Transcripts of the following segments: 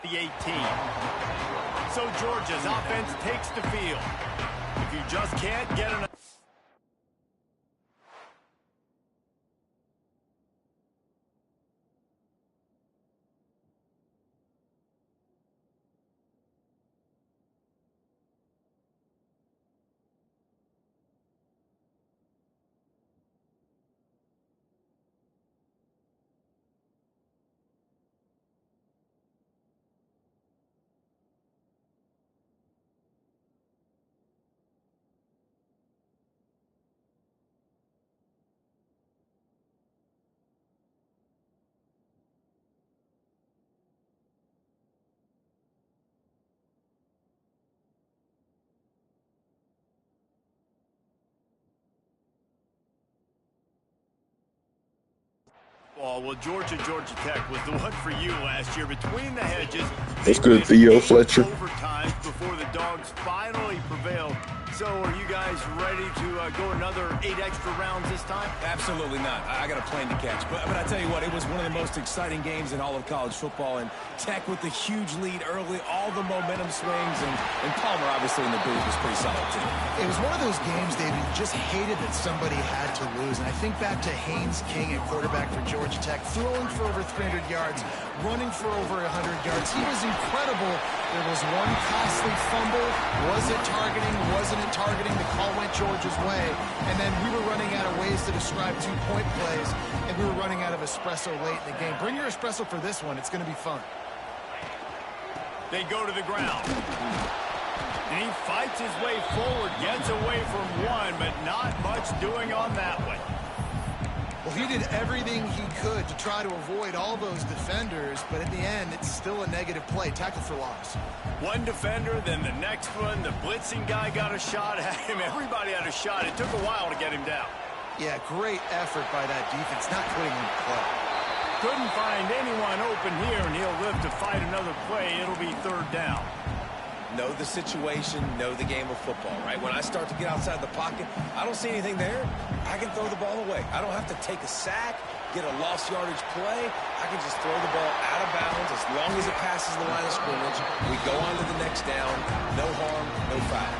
the 18. So Georgia's offense takes the field. If you just can't get enough. Well, Georgia Tech was the one for you last year. Between the hedges, that's good, Theo Fletcher. Overtime before the Dogs finally prevailed. So are you guys ready to go another 8 extra rounds this time? Absolutely not. I got a plane to catch. But I tell you what, it was one of the most exciting games in all of college football. And Tech with the huge lead early, all the momentum swings. And Palmer, obviously, in the booth was pretty solid, too. It was one of those games, David, you just hated that somebody had to lose. And I think back to Haynes King at quarterback for Georgia Tech, throwing for over 300 yards, running for over 100 yards. He was incredible. There was one costly fumble. Was it targeting? Wasn't it targeting? The call went Georgia's way. And then we were running out of ways to describe 2-point plays, and we were running out of espresso late in the game. Bring your espresso for this one. It's going to be fun. They go to the ground. And he fights his way forward, gets away from one, but not much doing on that one. Well, he did everything he could to try to avoid all those defenders, but at the end, it's still a negative play. Tackle for loss. One defender, then the next one. The blitzing guy got a shot at him. Everybody had a shot. It took a while to get him down. Yeah, great effort by that defense, not putting him in play. Couldn't find anyone open here, and he'll live to fight another play. It'll be 3rd down. Know the situation, know the game of football, right? When I start to get outside the pocket, I don't see anything there. I can throw the ball away. I don't have to take a sack, get a lost yardage play. I can just throw the ball out of bounds as long as it passes the line of scrimmage. We go on to the next down. No harm, no foul.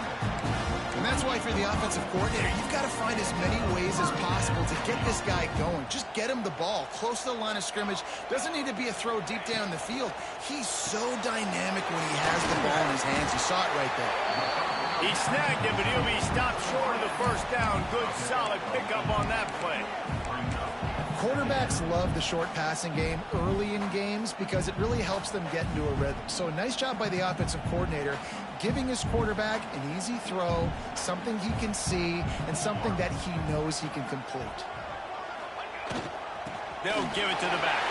And that's why, if you're the offensive coordinator, you've got to find as many ways as possible to get this guy going. Just get him the ball close to the line of scrimmage. Doesn't need to be a throw deep down the field. He's so dynamic when he has the ball in his hands. You saw it right there. He snagged it, but he'll be stopped short of the 1st down. Good, solid pickup on that play. Quarterbacks love the short passing game early in games because it really helps them get into a rhythm. So a nice job by the offensive coordinator giving his quarterback an easy throw, something he can see, and something that he knows he can complete. They'll give it to the back.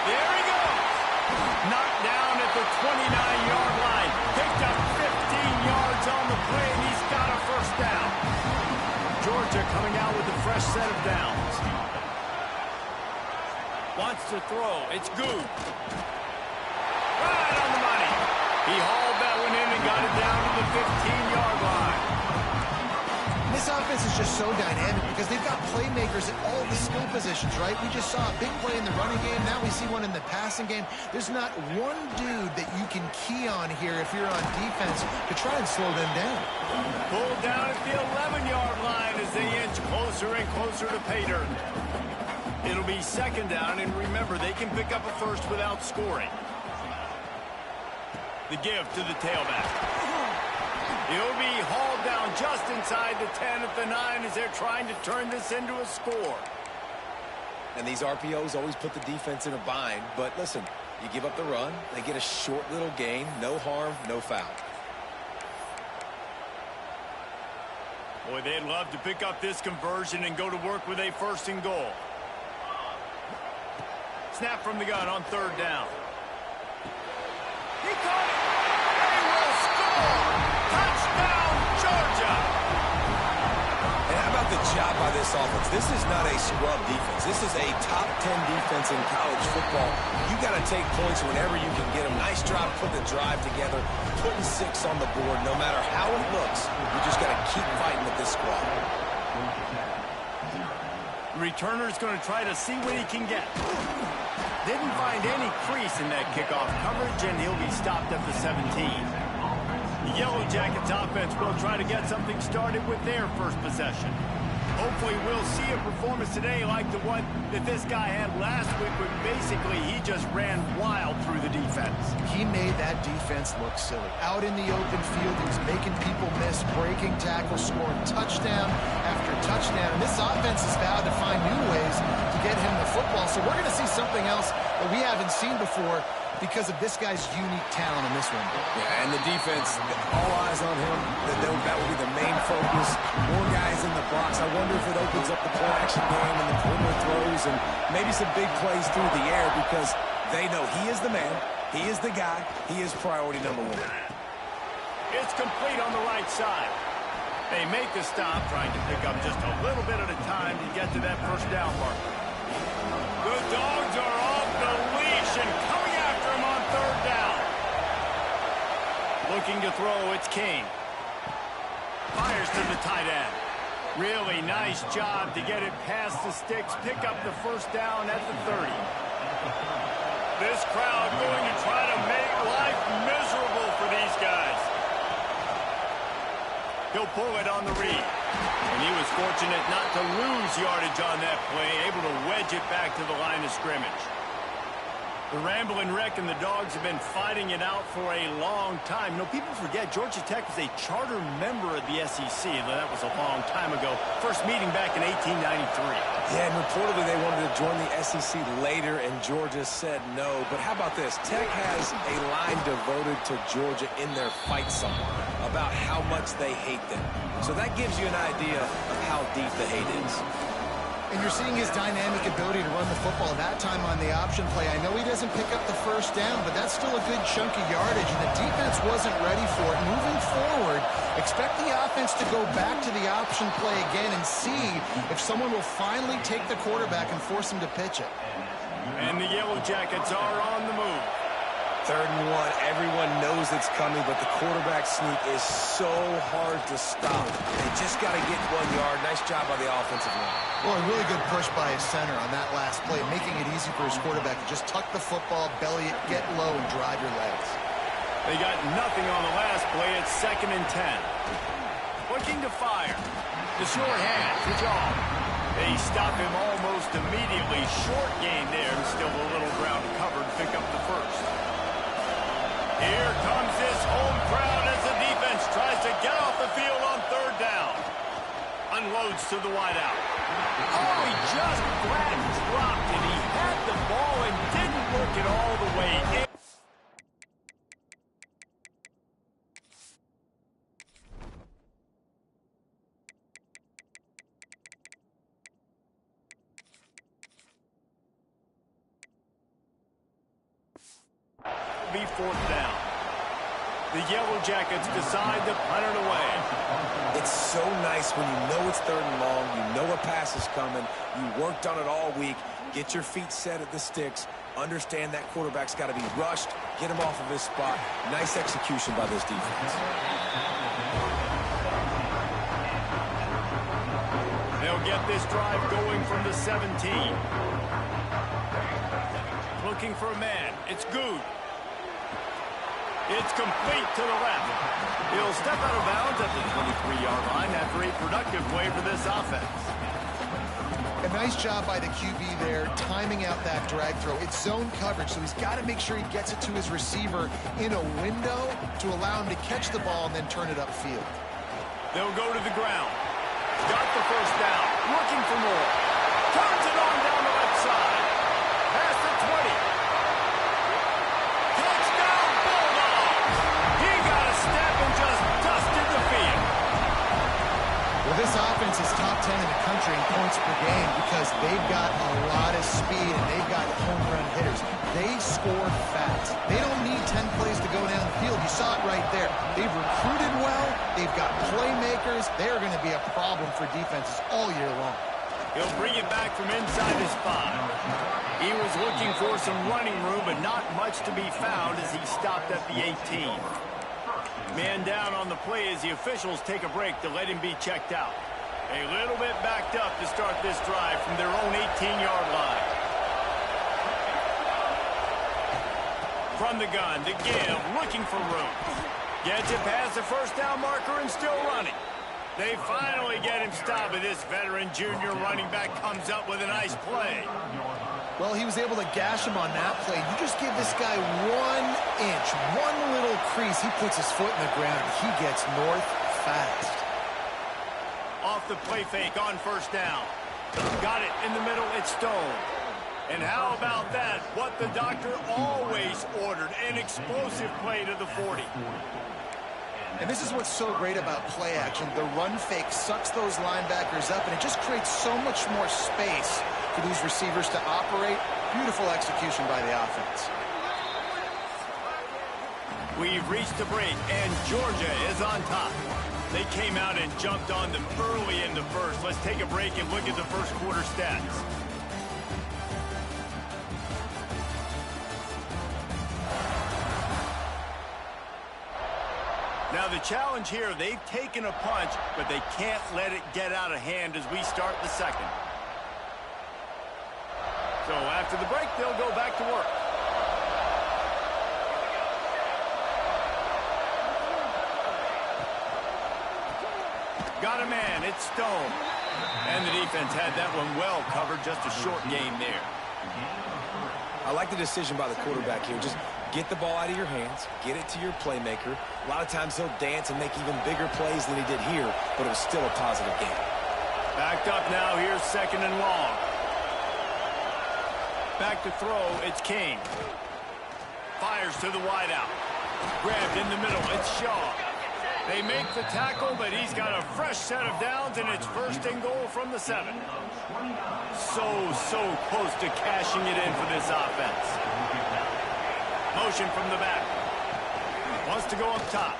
There he goes. Knocked down at the 29-yard line. Picked up 15 yards on the play, and he's got a 1st down. Georgia coming out with a fresh set of downs. Wants to throw. It's good. Right on the money. He hauled that one in and got it down to the 15-yard line. This offense is just so dynamic because they've got playmakers at all the skill positions, right? We just saw a big play in the running game. Now we see one in the passing game. There's not one dude that you can key on here if you're on defense to try and slow them down. Pulled down at the 11-yard line as they inch closer and closer to pay dirt. It'll be 2nd down, and remember, they can pick up a 1st without scoring. The give to the tailback. He'll be hauled down just inside the 10 at the 9 as they're trying to turn this into a score. And these RPOs always put the defense in a bind. But listen, you give up the run, they get a short little gain, no harm, no foul. Boy, they'd love to pick up this conversion and go to work with a 1st and goal. Snap from the gun on 3rd down. He caught it. They will score. Touchdown, Georgia. And how about the job by this offense? This is not a scrub defense. This is a top 10 defense in college football. You got to take points whenever you can get them. Nice job putting the drive together, putting 6 on the board. No matter how it looks, you just got to keep fighting with this squad. The returner's going to try to see what he can get. Didn't find any crease in that kickoff coverage, and he'll be stopped at the 17. The Yellow Jackets offense will try to get something started with their first possession. Hopefully we'll see a performance today like the one that this guy had last week, where basically he just ran wild through the defense. He made that defense look silly. Out in the open field, he was making people miss, breaking tackles, scoring touchdown after touchdown. And this offense has vowed to find new ways to get him the football. So we're going to see something else that we haven't seen before because of this guy's unique talent in this one. Yeah, and the defense, all eyes on him. That will be the main focus. More guys in the box. I wonder if it opens up the play-action game and the perimeter throws and maybe some big plays through the air, because they know he is the man, he is the guy, he is priority number one. It's complete on the right side. They make the stop, trying to pick up just a little bit at a time to get to that first down marker. The Dogs are off the leash and coming after him on third down. Looking to throw, it's King. Fires to the tight end. Really nice job to get it past the sticks, pick up the first down at the 30. This crowd going to try to make life miserable for these guys. He'll pull it on the read. And he was fortunate not to lose yardage on that play, able to wedge it back to the line of scrimmage. The Ramblin' Wreck and the Dogs have been fighting it out for a long time. You know, people forget Georgia Tech was a charter member of the SEC. That was a long time ago. First meeting back in 1893. Yeah, and reportedly they wanted to join the SEC later, and Georgia said no. But how about this? Tech has a line devoted to Georgia in their fight song about how much they hate them. So that gives you an idea of how deep the hate is. And you're seeing his dynamic ability to run the football, that time on the option play. I know he doesn't pick up the first down, but that's still a good chunk of yardage, and the defense wasn't ready for it. Moving forward, expect the offense to go back to the option play again and see if someone will finally take the quarterback and force him to pitch it. And the Yellow Jackets are on the move. 3rd and 1, everyone knows it's coming, but the quarterback sneak is so hard to stop. They just got to get 1 yard. Nice job by the offensive line. Well, a really good push by his center on that last play, making it easy for his quarterback to just tuck the football, belly it, get low, and drive your legs. They got nothing on the last play. It's 2nd and 10. Looking to fire. The short hand to John. They stop him almost immediately. Short gain there, and still a little ground covered. Pick up the first. Here comes this home crowd as the defense tries to get off the field on 3rd down. Unloads to the wideout. Oh, he just flat dropped it. He had the ball and didn't work it all the way in. Be 4th down. The Yellow Jackets decide to punt it away. It's so nice when you know it's 3rd and long, you know a pass is coming, you worked on it all week, get your feet set at the sticks, understand that quarterback's got to be rushed, get him off of his spot. Nice execution by this defense. They'll get this drive going from the 17. Looking for a man. It's Good. It's complete to the left. He'll step out of bounds at the 23-yard line after a productive play for this offense. A nice job by the QB there, timing out that drag throw. It's zone coverage, so he's got to make sure he gets it to his receiver in a window to allow him to catch the ball and then turn it upfield. They'll go to the ground. Got the first down. Looking for more. Turns it on down the left side. Past the 20. Touchdown Bulldogs! He got a step and just dusted the field. Well, this offense is top 10 in the country in points per game because they've got a lot of speed and they've got home run hitters. They score fast. They don't need 10 plays to go down the field. You saw it right there. They've recruited well. They've got playmakers. They're going to be a problem for defenses all year long. He'll bring it back from inside his 5. He was looking for some running room, but not much to be found as he stopped at the 18. Man down on the play as the officials take a break to let him be checked out. A little bit backed up to start this drive from their own 18-yard line. From the gun to give, looking for room. Gets it past the first down marker and still running. They finally get him stopped, and this veteran junior running back comes up with a nice play. Well, he was able to gash him on that play. You just give this guy 1 inch, one little crease. He puts his foot in the ground, and he gets north fast. Off the play fake on first down. Got it in the middle, it's Stone. And how about that? What the doctor always ordered, an explosive play to the 40. And this is what's so great about play action. The run fake sucks those linebackers up, and it just creates so much more space for these receivers to operate. Beautiful execution by the offense. We've reached the break, and Georgia is on top. They came out and jumped on them early in the first. Let's take a break and look at the first quarter stats. Now the challenge here, they've taken a punch, but they can't let it get out of hand as we start the second. So after the break, they'll go back to work. Got a man, it's Stone. And the defense had that one well covered, just a short game there. I like the decision by the quarterback here. Just get the ball out of your hands, get it to your playmaker. A lot of times he'll dance and make even bigger plays than he did here, but it was still a positive game. Backed up now, here's second and long. Back to throw, it's King. Fires to the wideout. Grabbed in the middle, it's Shaw. They make the tackle, but he's got a fresh set of downs, and it's first and goal from the 7. So close to cashing it in for this offense. Motion from the back. Wants to go up top.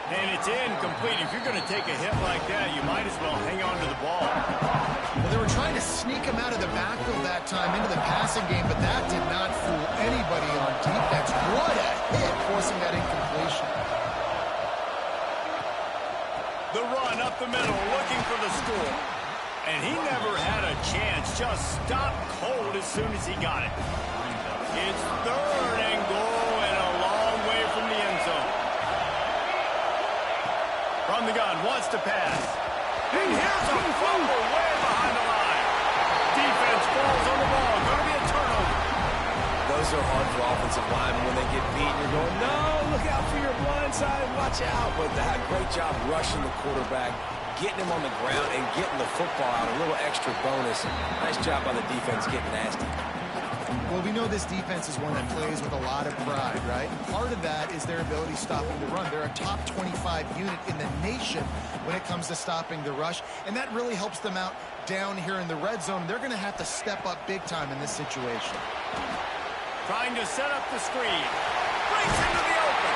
And it's incomplete. If you're going to take a hit like that, you might as well hang on to the ball. Well, they were trying to sneak him out of the backfield that time into the passing game, but that did not fool anybody on defense. What a hit, forcing that incompletion. The run up the middle, looking for the score. And he never had a chance, just stopped cold as soon as he got it. It's third and goal and a long way from the end zone. From the gun, wants to pass. And here's a fumble way behind the line. Defense falls on the ball, going to be a turnover. Those are hard for offensive linemen when they get beat. You're going, no, look out for your blind side, watch out. But that great job rushing the quarterback, getting him on the ground and getting the football out, a little extra bonus. Nice job by the defense getting nasty. Well, we know this defense is one that plays with a lot of pride, right? And part of that is their ability stopping the run. They're a top 25 unit in the nation when it comes to stopping the rush, and that really helps them out down here in the red zone. They're going to have to step up big time in this situation. Trying to set up the screen. Breaks into the open.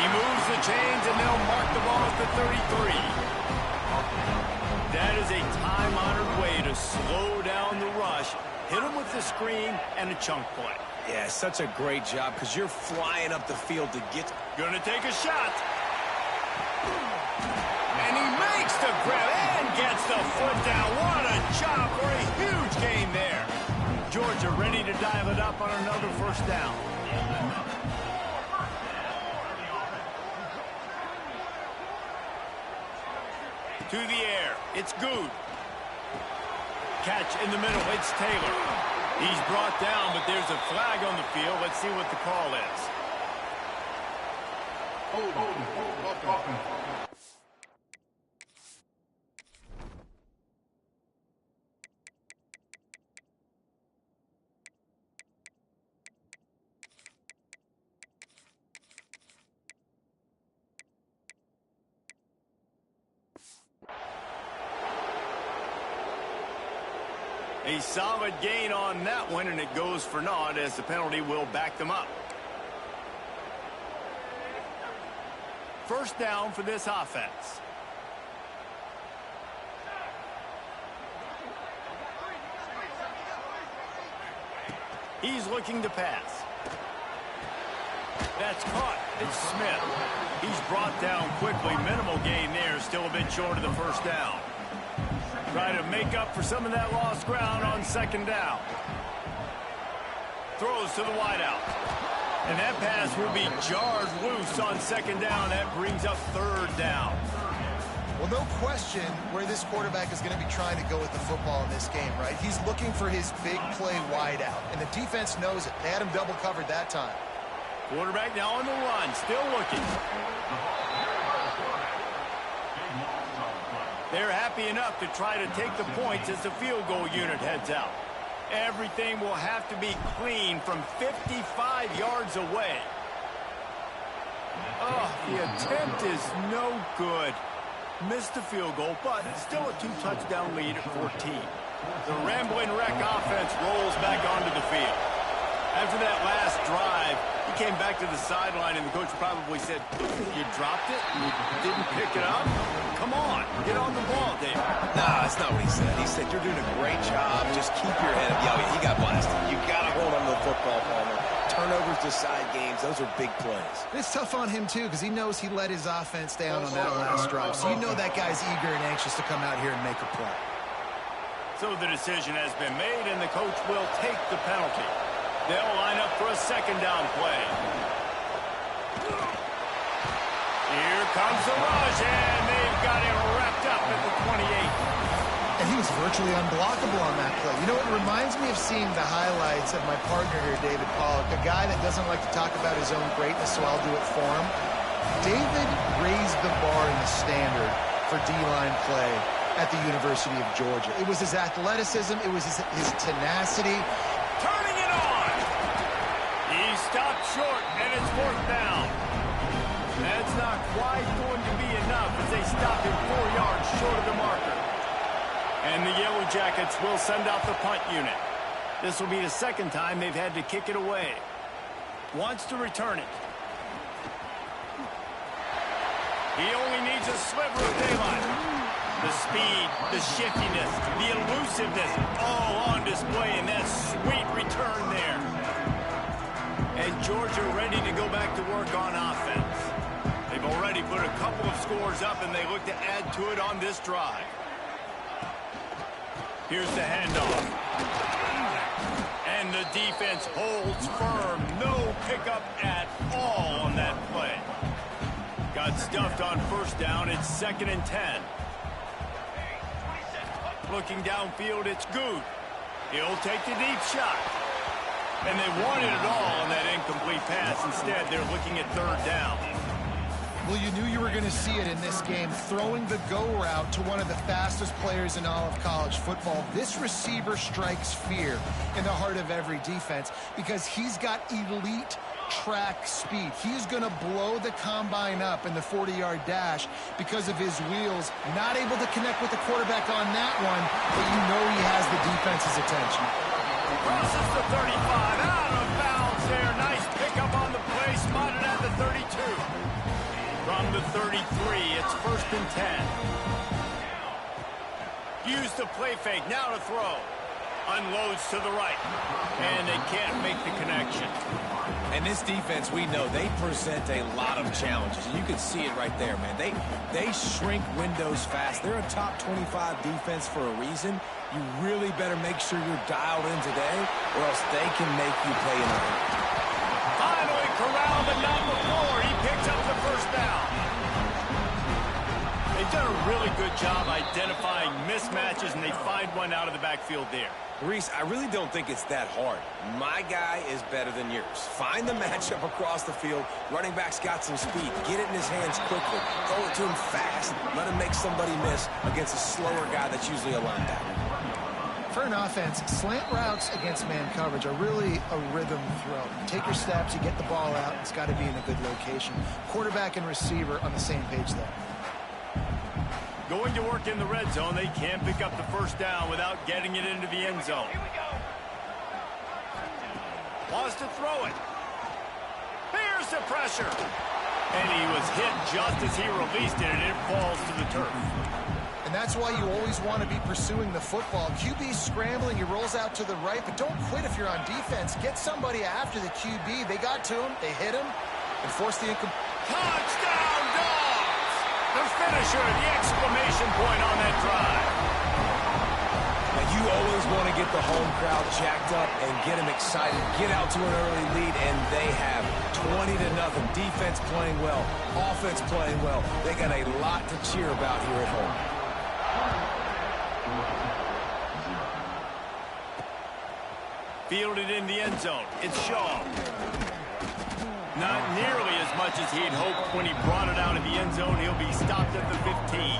He moves the chains, and they'll mark the ball at the 33. That is a time-honored way to slow down the rush. Hit him with the screen and a chunk play. Yeah, such a great job because you're flying up the field to get... Gonna take a shot. And he makes the grab and gets the foot down. What a job for a huge gain there. Georgia ready to dial it up on another first down. To the air, it's Good. Catch in the middle, it's Taylor. He's brought down, but there's a flag on the field. Let's see what the call is. A solid gain on that one, and it goes for naught as the penalty will back them up. First down for this offense. He's looking to pass. That's caught. It's Smith. He's brought down quickly. Minimal gain there. Still a bit short of the first down. Try to make up for some of that lost ground on second down. Throws to the wideout. And that pass will be jarred loose on second down. That brings up third down. Well, no question where this quarterback is going to be trying to go with the football in this game, right? He's looking for his big play wide out, and the defense knows it. They had him double covered that time. Quarterback now on the run, still looking. They're happy enough to try to take the points as the field goal unit heads out. Everything will have to be clean from 55 yards away. Oh, the attempt is no good. Missed the field goal, but still a 2-touchdown lead at 14. The Rambling Wreck offense rolls back onto the field. After that last drive, he came back to the sideline, and the coach probably said, "You dropped it? You didn't pick it up? Come on, get on the ball, David." Nah, that's not what he said. He said, "You're doing a great job. Just keep your head up." Yeah, he got blasted. You got to hold on to the football, Palmer. Turnovers decide games. Those are big plays. It's tough on him, too, because he knows he let his offense down on that last drive. So you know that guy's eager and anxious to come out here and make a play. So the decision has been made, and the coach will take the penalty. They'll line up for a second down play. Here comes the rush, and they've got him wrapped up at the 28. And he was virtually unblockable on that play. You know, it reminds me of seeing the highlights of my partner here, David Pollack, a guy that doesn't like to talk about his own greatness, so I'll do it for him. David raised the bar in the standard for D-line play at the University of Georgia. It was his athleticism. It was his tenacity. Turning it on. He stopped short, and it's fourth down. That's not quite going to be enough as they stop him 4 yards short of the marker. And the Yellow Jackets will send out the punt unit. This will be the second time they've had to kick it away. Wants to return it. He only needs a sliver of daylight. The speed, the shiftiness, the elusiveness, all on display in that sweet return there. And Georgia ready to go back to work on offense. They've already put a couple of scores up, and they look to add to it on this drive. Here's the handoff. And the defense holds firm. No pickup at all on that play. Got stuffed on first down. It's 2nd and 10. Looking downfield, it's Good. He'll take the deep shot. And they wanted it all on that incomplete pass. Instead, they're looking at third down. Well, you knew you were going to see it in this game, throwing the go route to one of the fastest players in all of college football. This receiver strikes fear in the heart of every defense because he's got elite track speed. He's going to blow the combine up in the 40-yard dash because of his wheels. Not able to connect with the quarterback on that one, but you know he has the defense's attention. Crosses the 35, out of bounds there. Nice pickup on the play, spotted at the 32. From the 33, it's 1st and 10. Use the play fake, now to throw. Unloads to the right, and they can't make the connection. And this defense, we know, they present a lot of challenges. And you can see it right there, man. They shrink windows fast. They're a top 25 defense for a reason. You really better make sure you're dialed in today, or else they can make you play in a hurry. Finally corralled, but not before. He picks up the first down. They've done a really good job identifying mismatches, and they find one out of the backfield there. Reese, I really don't think it's that hard. My guy is better than yours. Find the matchup across the field. Running back's got some speed. Get it in his hands quickly. Throw it to him fast. Let him make somebody miss against a slower guy that's usually a linebacker. For an offense, slant routes against man coverage are really a rhythm throw. You take your steps, you get the ball out, it's got to be in a good location. Quarterback and receiver on the same page there. Going to work in the red zone, they can't pick up the first down without getting it into the end zone. Wants to throw it. Here's the pressure. And he was hit just as he released it, and it falls to the turf. And that's why you always want to be pursuing the football. QB's scrambling, he rolls out to the right, but don't quit if you're on defense. Get somebody after the QB. They got to him, they hit him, and forced the incomplete. Touchdown, Dogs! The finisher, the exclamation point on that drive. Now you You always want to get the home crowd jacked up and get them excited, get out to an early lead, and they have 20-0. Defense playing well, offense playing well. They got a lot to cheer about here at home. Fielded in the end zone. It's Shaw. Not nearly as much as he'd hoped when he brought it out of the end zone. He'll be stopped at the 15.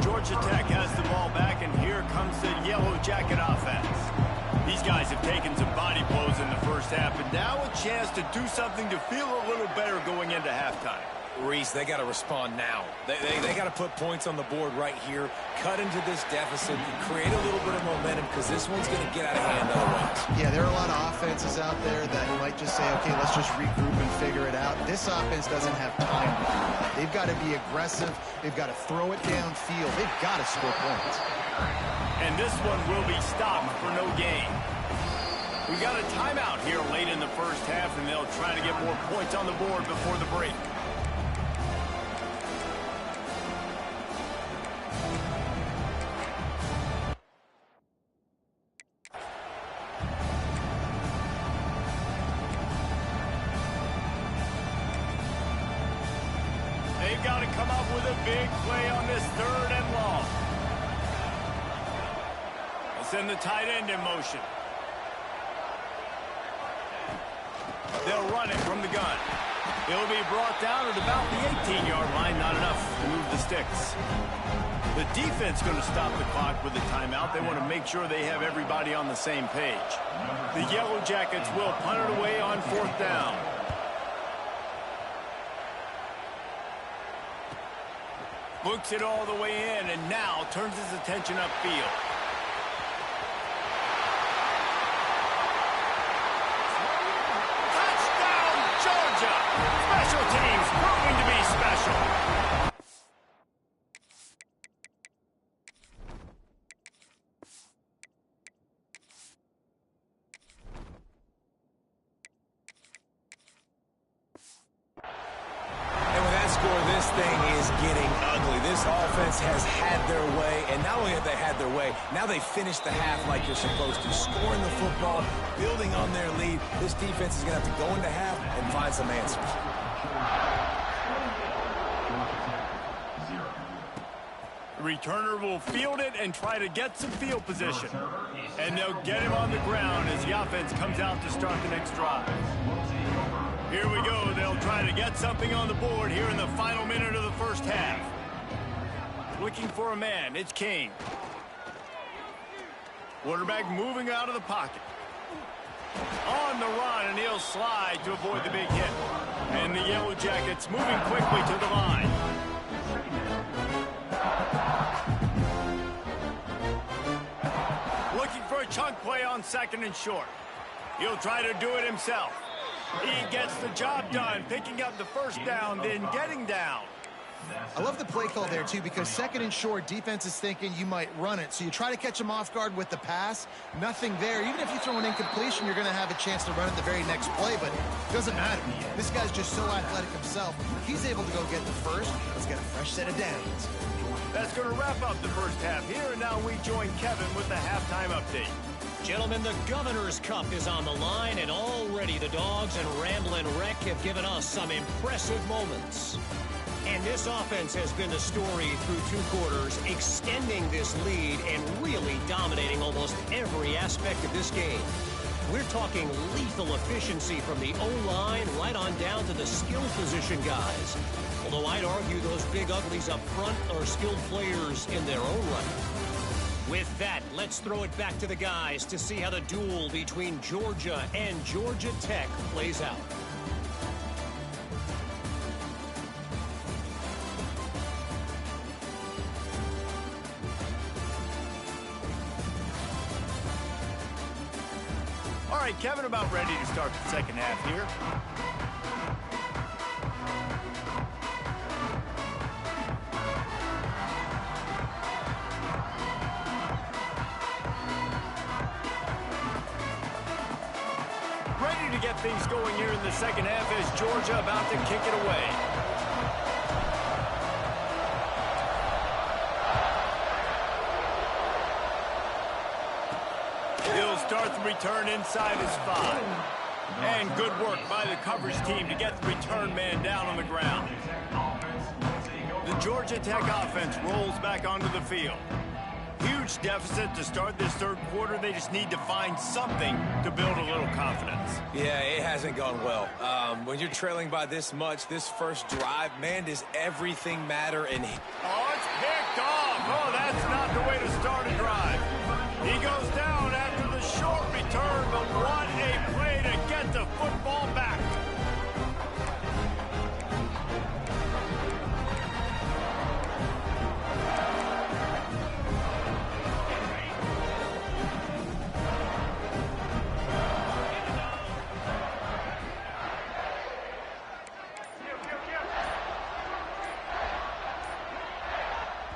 Georgia Tech has the ball back, and here comes the Yellow Jacket offense. These guys have taken some body blows in the first half, and now a chance to do something to feel a little better going into halftime. Reese, they got to respond now. They got to put points on the board right here, cut into this deficit, and create a little bit of momentum because this one's going to get out of hand otherwise. Yeah, there are a lot of offenses out there that might just say, okay, let's just regroup and figure it out. This offense doesn't have time to do that. They've got to be aggressive. They've got to throw it downfield. They've got to score points. And this one will be stopped for no gain. We got a timeout here late in the first half, and they'll try to get more points on the board before the break. They've got to come up with a big play on this 3rd and long. They'll send the tight end in motion. They'll run it from the gun. It'll be brought down at about the 18-yard line. Not enough to move the sticks. The defense going to stop the clock with a timeout. They want to make sure they have everybody on the same page. The Yellow Jackets will punt it away on 4th down. Looks it all the way in, and now turns his attention upfield. Touchdown, Georgia! Special teams proving to be special. This thing is getting ugly. This offense has had their way, and not only have they had their way, now they finished the half like you're supposed to, scoring the football, building on their lead. This defense is going to have to go into half and find some answers. The returner will field it and try to get some field position. And they'll get him on the ground as the offense comes out to start the next drive. Here we go. They'll try to get something on the board here in the final minute of the first half. Looking for a man. It's King. Quarterback moving out of the pocket. On the run, and he'll slide to avoid the big hit. And the Yellow Jackets moving quickly to the line. Looking for a chunk play on 2nd and short. He'll try to do it himself. He gets the job done, picking up the first down, then getting down. I love the play call there, too, because 2nd and short, defense is thinking you might run it. So you try to catch them off guard with the pass. Nothing there. Even if you throw an incompletion, you're going to have a chance to run it the very next play, but it doesn't matter. This guy's just so athletic himself. He's able to go get the first. Let's get a fresh set of downs. That's going to wrap up the first half here, and now we join Kevin with the halftime update. Gentlemen, the Governor's Cup is on the line, and already the Dogs and Ramblin' Wreck have given us some impressive moments. And this offense has been the story through 2 quarters, extending this lead and really dominating almost every aspect of this game. We're talking lethal efficiency from the O-line right on down to the skill position guys. Although I'd argue those big uglies up front are skilled players in their own right. With that, let's throw it back to the guys to see how the duel between Georgia and Georgia Tech plays out. All right, Kevin, about ready to start the second half here. Ready to get things going here in the second half as Georgia about to kick it away. start the return inside his 5. And good work by the coverage team to get the return man down on the ground. The Georgia Tech offense rolls back onto the field. Huge deficit to start this third quarter. They just need to find something to build a little confidence. Yeah, it hasn't gone well. When you're trailing by this much, this first drive, man, does everything matter? And oh, it's picked off. Oh, that's not the way to start a drive. He goes down after the short return, but what a play to get the football back.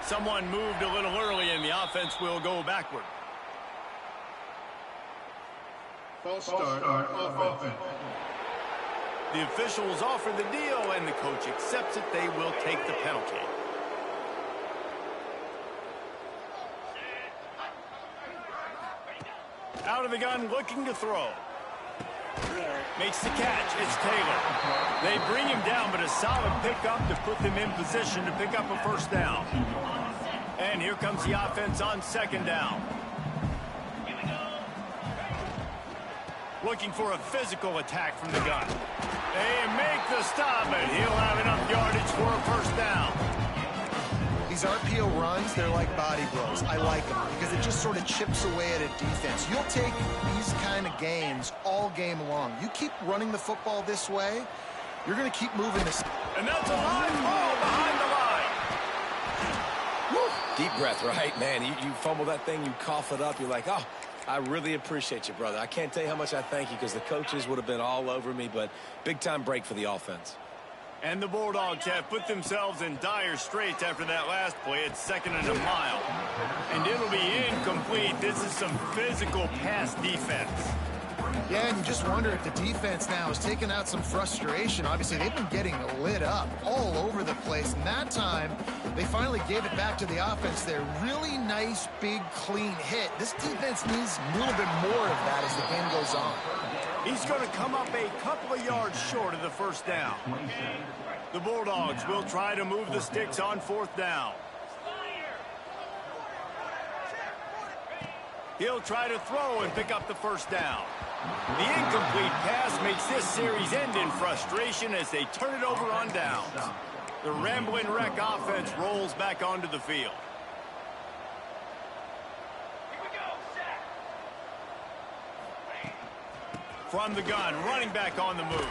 Someone moved a little early, and the offense will go backward. False start on offense. The officials offer the deal, and the coach accepts it. They will take the penalty. Out of the gun, looking to throw. Makes the catch. It's Taylor. They bring him down, but a solid pickup to put them in position to pick up a first down. And here comes the offense on second down. Looking for a physical attack from the gun. They make the stop, and he'll have enough yardage for a first down. These RPO runs, they're like body blows. I like them because it just sort of chips away at a defense. You'll take these kind of games all game long. You keep running the football this way, you're going to keep moving this. And that's a live ball behind the line. Woo. Deep breath, right? Man, you fumble that thing, you cough it up, you're like, oh, I really appreciate you, brother. I can't tell you how much I thank you because the coaches would have been all over me, but big-time break for the offense. And the Bulldogs have put themselves in dire straits after that last play. It's 2nd and a mile. And it'll be incomplete. This is some physical pass defense. Yeah, and you just wonder if the defense now is taking out some frustration. Obviously, they've been getting lit up all over the place. And that time, they finally gave it back to the offense there. Really nice, big, clean hit. This defense needs a little bit more of that as the game goes on. He's going to come up a couple of yards short of the first down. The Bulldogs will try to move the sticks on 4th down. He'll try to throw and pick up the first down. The incomplete pass makes this series end in frustration as they turn it over on downs. The Ramblin' Wreck offense rolls back onto the field. From the gun, running back on the move.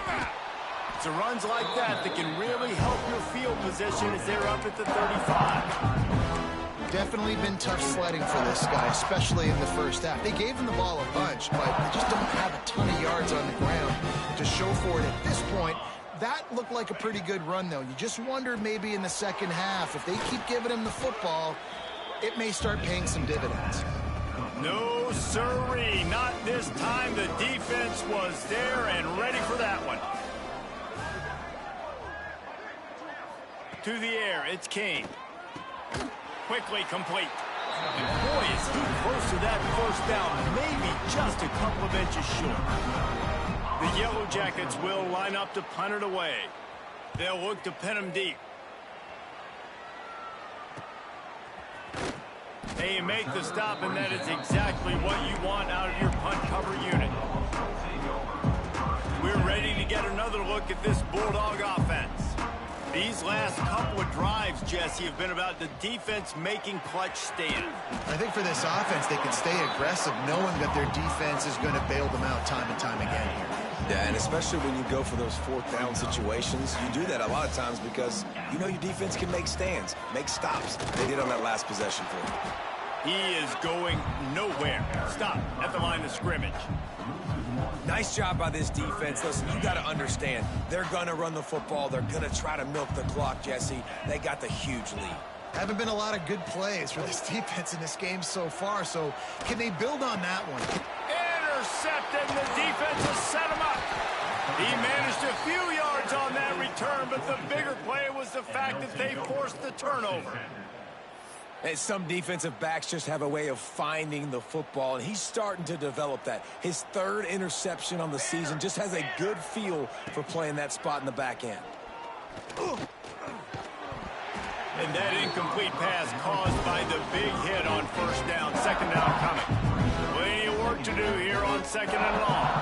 It's the runs like that that can really help your field position as they're up at the 35. Definitely been tough sledding for this guy, especially in the first half. They gave him the ball a bunch, but they just don't have a ton of yards on the ground to show for it at this point. That looked like a pretty good run, though. You just wonder maybe in the second half, if they keep giving him the football, it may start paying some dividends. No, sirree. Not this time. The defense was there and ready for that one. To the air, it's King. Quickly complete. And boy, is he close to that first down. Maybe just a couple of inches short. The Yellow Jackets will line up to punt it away. They'll look to pin him deep. They make the stop, and that is exactly what you want out of your punt cover unit. We're ready to get another look at this Bulldog offense. These last couple of drives, Jesse, have been about the defense making clutch stand. I think for this offense, they can stay aggressive knowing that their defense is going to bail them out time and time again here. Yeah, and especially when you go for those 4th down situations, you do that a lot of times because you know your defense can make stands, make stops. They did on that last possession for you. He is going nowhere. Stop at the line of scrimmage. Nice job by this defense. Listen, you got to understand, they're going to run the football. They're going to try to milk the clock, Jesse. They got the huge lead. Haven't been a lot of good plays for this defense in this game so far, so can they build on that one? Intercepted. The defense has set him up. He managed a few yards on that return, but the bigger play was the fact that they forced the turnover. And some defensive backs just have a way of finding the football, and he's starting to develop that. His third interception on the season, just has a good feel for playing that spot in the back end. And that incomplete pass caused by the big hit on first down. Second down coming. Plenty of work to do here on second and long.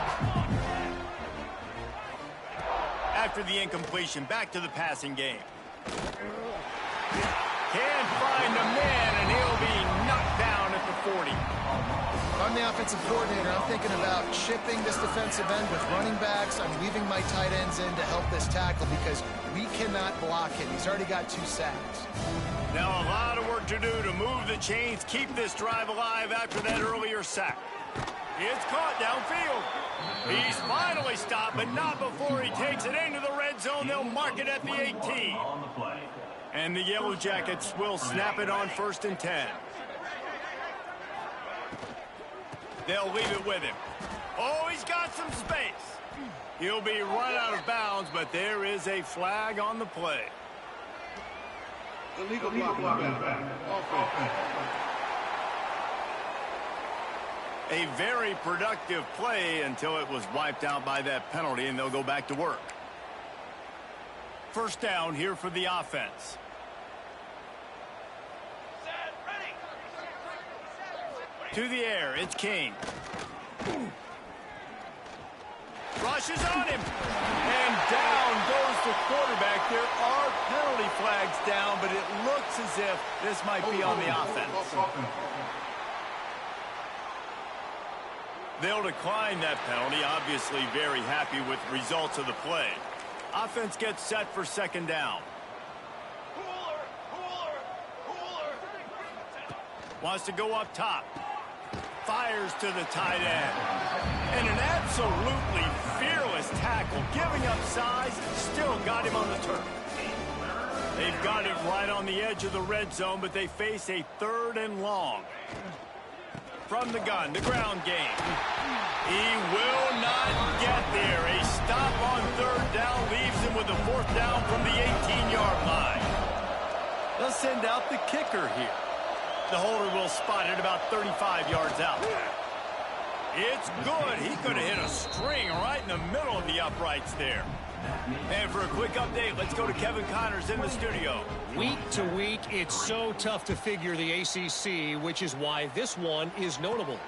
After the incompletion, back to the passing game. Can't find a man, and he'll be knocked down at the 40. If I'm the offensive coordinator, I'm thinking about chipping this defensive end with running backs. I'm leaving my tight ends in to help this tackle because we cannot block him. He's already got 2 sacks. Now a lot of work to do to move the chains, keep this drive alive after that earlier sack. It's caught downfield. He's finally stopped, but not before he takes it into the red zone. They'll mark it at the 18. And the Yellow Jackets will snap it on 1st and 10. They'll leave it with him. Oh, he's got some space. He'll be run out of bounds, but there is a flag on the play. Illegal blocking back. Offense. A very productive play until it was wiped out by that penalty, and they'll go back to work. First down here for the offense. To the air, it's King. Rushes on him. And down goes the quarterback. There are penalty flags down, but it looks as if this might be on the offense. They'll decline that penalty, obviously very happy with the results of the play. Offense gets set for second down. Wants to go up top. Fires to the tight end. And an absolutely fearless tackle, giving up size, still got him on the turf. They've got it right on the edge of the red zone, but they face a 3rd and long. From the gun, the ground game. He will not get there. A stop on 3rd down leaves him with a 4th down from the 18-yard line. They'll send out the kicker here. The holder will spot it about 35 yards out. It's good. He could have hit a string right in the middle of the uprights there. And for a quick update, let's go to Kevin Connors in the studio. Week to week, it's so tough to figure the ACC, which is why this one is notable.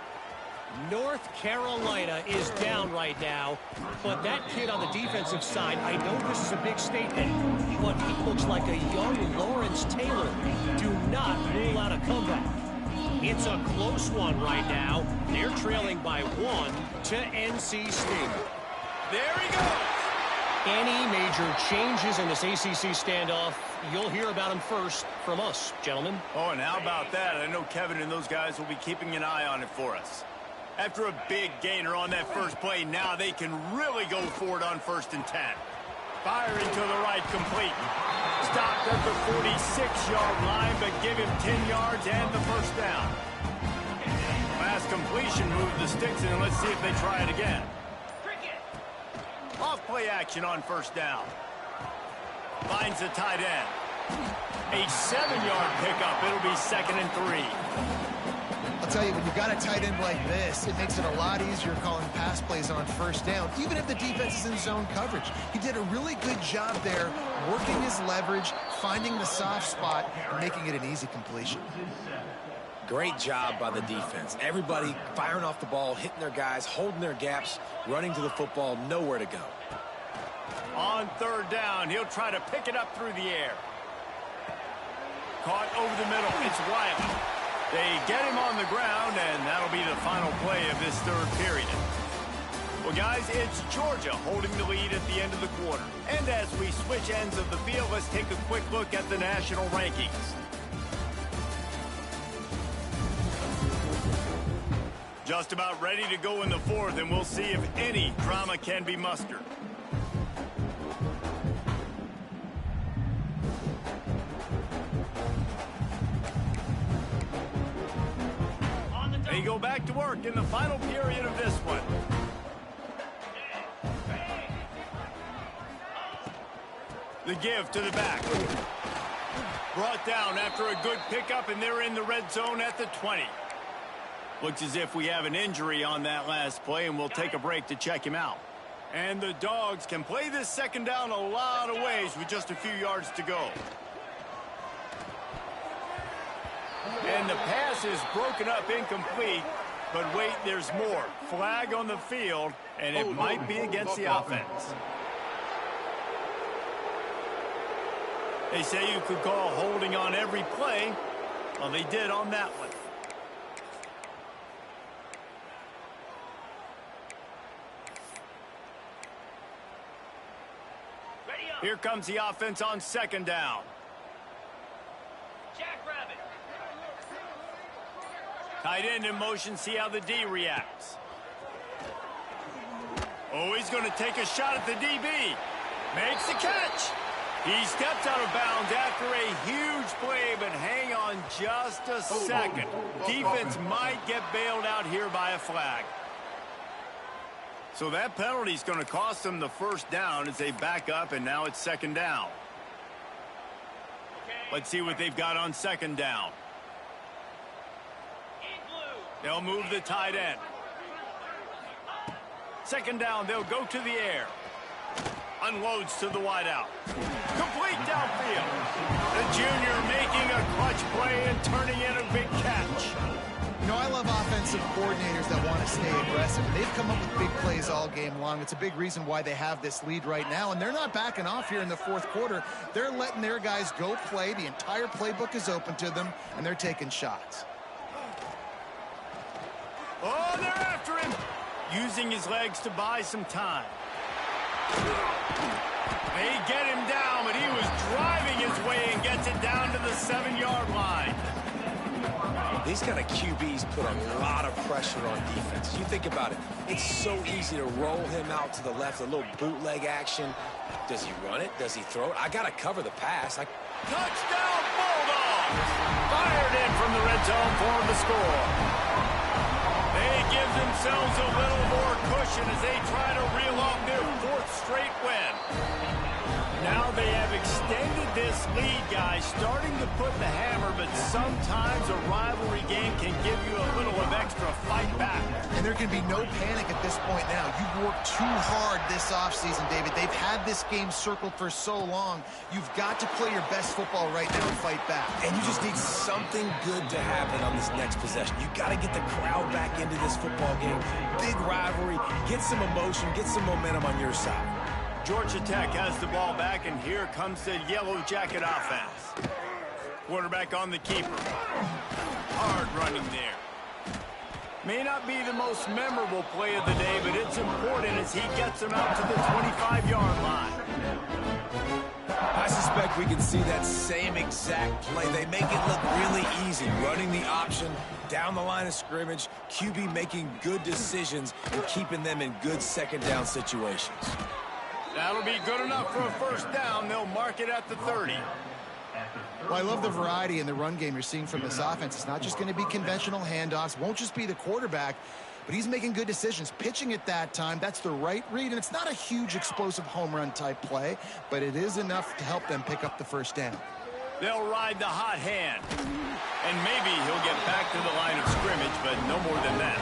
North Carolina is down right now, but that kid on the defensive side, I know this is a big statement, but he looks like a young Lawrence Taylor. Do not rule out a comeback. It's a close one right now. They're trailing by 1 to NC State. There he goes. Any major changes in this ACC standoff, you'll hear about them first from us, gentlemen. Oh, and how about that? I know Kevin and those guys will be keeping an eye on it for us. After a big gainer on that first play, now they can really go for it on 1st and 10. Firing to the right, complete. Stopped at the 46-yard line, but give him 10 yards and the 1st down. Last completion moved the sticks in, and let's see if they try it again. Off play action on 1st down. Finds the tight end. A 7-yard pickup. It'll be 2nd and 3. I'll tell you, when you've got a tight end like this, it makes it a lot easier calling pass plays on 1st down, even if the defense is in zone coverage. He did a really good job there, working his leverage, finding the soft spot, and making it an easy completion. Great job by the defense. Everybody firing off the ball, hitting their guys, holding their gaps, running to the football, nowhere to go. On 3rd down, he'll try to pick it up through the air. Caught over the middle. It's Riley. They get him on the ground, and that'll be the final play of this 3rd period. Well, guys, it's Georgia holding the lead at the end of the quarter. And as we switch ends of the field, let's take a quick look at the national rankings. Just about ready to go in the 4th, and we'll see if any drama can be mustered. They go back to work in the final period of this one. The give to the back. Brought down after a good pickup, and they're in the red zone at the 20. Looks as if we have an injury on that last play, and we'll take a break to check him out. And the Dogs can play this second down a lot of ways with just a few yards to go. And the pass is broken up, incomplete. But wait, there's more. Flag on the field, and it might be against the offense. They say you could call holding on every play. Well, they did on that one. Here comes the offense on second down. Jackrabbit. Tight end in motion, see how the D reacts. Oh, he's going to take a shot at the DB. Makes the catch. He steps out of bounds after a huge play, but hang on just a second. Defense might get bailed out here by a flag. So that penalty is going to cost them the first down as they back up, and now it's second down. Let's see what they've got on second down. They'll move the tight end. Second down, they'll go to the air. Unloads to the wideout. Complete downfield. The junior making a clutch play and turning in a big catch. You know, I love offensive coordinators that want to stay aggressive. They've come up with big plays all game long. It's a big reason why they have this lead right now, and they're not backing off here in the fourth quarter. They're letting their guys go play. The entire playbook is open to them, and they're taking shots. Oh, they're after him. Using his legs to buy some time. They get him down, but he was driving his way and gets it down to the 7-yard line. These kind of QBs put a lot of pressure on defense. You think about it. It's so easy to roll him out to the left, a little bootleg action. Does he run it? Does he throw it? I got to cover the pass. Touchdown, Bulldogs! Fired in from the red zone for the score. They give themselves a little more cushion as they try to reel off their fourth straight win. Now they have extended this lead, guys, starting to put the hammer, but sometimes a rivalry game can give you a little of extra fight back. And there can be no panic at this point now. You've worked too hard this offseason, David. They've had this game circled for so long. You've got to play your best football right now and fight back. And you just need something good to happen on this next possession. You got to get the crowd back into this football game. Big rivalry. Get some emotion. Get some momentum on your side. Georgia Tech has the ball back, and here comes the Yellow Jacket offense. Quarterback on the keeper. Hard running there. May not be the most memorable play of the day, but it's important as he gets them out to the 25-yard line. I suspect we can see that same exact play. They make it look really easy, running the option down the line of scrimmage, QB making good decisions and keeping them in good second down situations. That'll be good enough for a first down. They'll mark it at the 30. Well, I love the variety in the run game you're seeing from this offense. It's not just going to be conventional handoffs. Won't just be the quarterback, but he's making good decisions. Pitching at that time, that's the right read, and it's not a huge explosive home run type play, but it is enough to help them pick up the first down. They'll ride the hot hand. And maybe he'll get back to the line of scrimmage, but no more than that.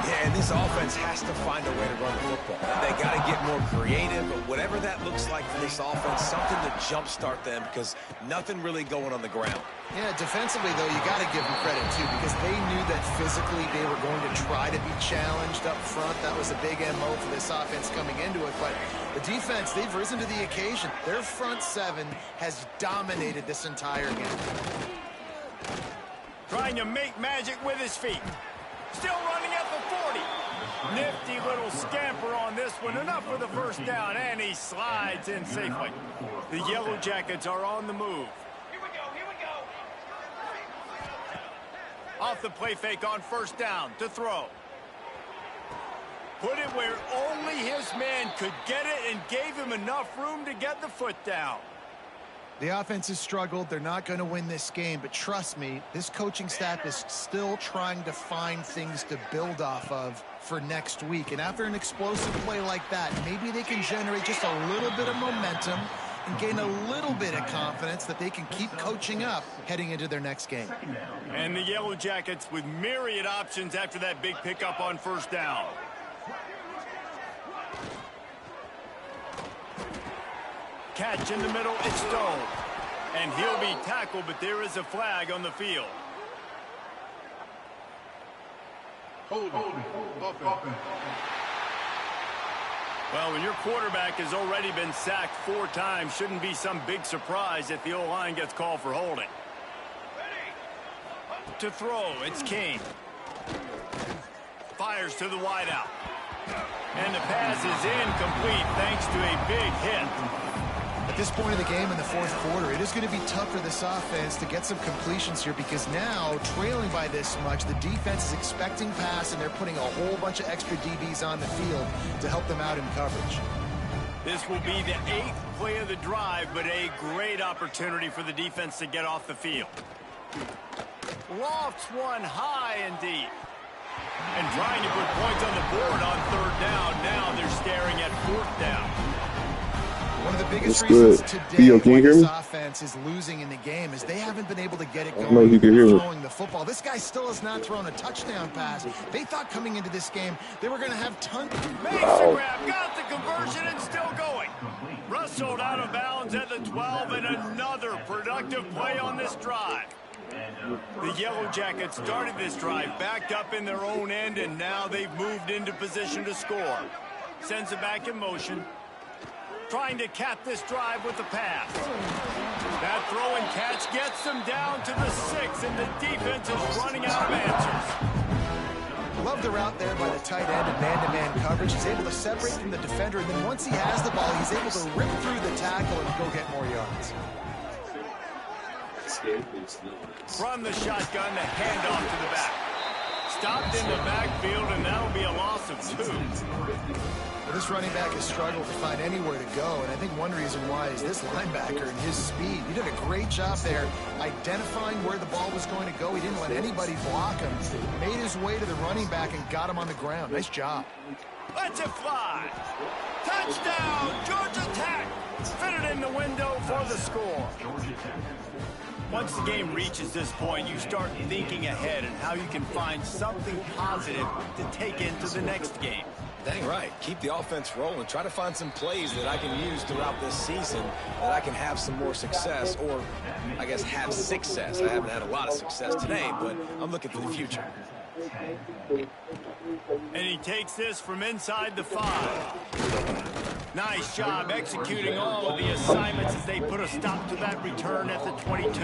Yeah, and this offense has to find a way to run the football. They got to get more creative, but whatever that looks like for this offense, something to jumpstart them because nothing really going on the ground. Yeah, defensively, though, you got to give them credit, too, because they knew that physically they were going to try to be challenged up front. That was a big MO for this offense coming into it, but the defense, they've risen to the occasion. Their front seven has dominated this entire game. Trying to make magic with his feet. Still running at the 40. Nifty little scamper on this one. Enough for the first down, and he slides in safely. The Yellow Jackets are on the move. Here we go. Off the play fake on first down to throw. Put it where only his man could get it and gave him enough room to get the foot down. The offense has struggled. They're not going to win this game, but trust me, this coaching staff is still trying to find things to build off of for next week. And after an explosive play like that, maybe they can generate just a little bit of momentum and gain a little bit of confidence that they can keep coaching up heading into their next game. And the Yellow Jackets with myriad options after that big pickup on first down. Catch in the middle, it's Stone. And he'll be tackled, but there is a flag on the field. Holding. Offense. Well, when your quarterback has already been sacked 4 times, shouldn't be some big surprise if the O-line gets called for holding. To throw, it's King. Fires to the wideout. And the pass is incomplete thanks to a big hit. At this point of the game in the fourth quarter, it is going to be tough for this offense to get some completions here because now, trailing by this much, the defense is expecting pass and they're putting a whole bunch of extra DBs on the field to help them out in coverage. This will be the 8th play of the drive, but a great opportunity for the defense to get off the field. Lofts one high and deep. And trying to put points on the board on 3rd down. Now they're staring at 4th down. One of the biggest That's reasons good. today Theo, can you why hear this me? offense is losing in the game is they haven't been able to get it I going know you can hear me. throwing the football. This guy still has not thrown a touchdown pass. They thought coming into this game they were going to have tons. Makes the grab, got the conversion, and still going. Rustled out of bounds at the 12, and another productive play on this drive. The Yellow Jackets started this drive backed up in their own end, and now they've moved into position to score. Sends it back in motion. Trying to cap this drive with the pass. That throw and catch gets them down to the 6, and the defense is running out of answers. Love the route there by the tight end and man-to-man coverage. He's able to separate from the defender, and then once he has the ball, he's able to rip through the tackle and go get more yards. From the shotgun, the handoff to the back. Stopped in the backfield, and that'll be a loss of 2. Well, this running back has struggled to find anywhere to go, and I think one reason why is this linebacker and his speed. He did a great job there identifying where the ball was going to go. He didn't let anybody block him. Made his way to the running back and got him on the ground. Nice job. Lets it fly. Touchdown, Georgia Tech. Fitted in the window for the score. Once the game reaches this point, you start thinking ahead and how you can find something positive to take into the next game. Dang right. Keep the offense rolling. Try to find some plays that I can use throughout this season that I can have some more success, or I guess have success. I haven't had a lot of success today, but I'm looking for the future. And he takes this from inside the 5. Nice job executing all of the assignments as they put a stop to that return at the 22.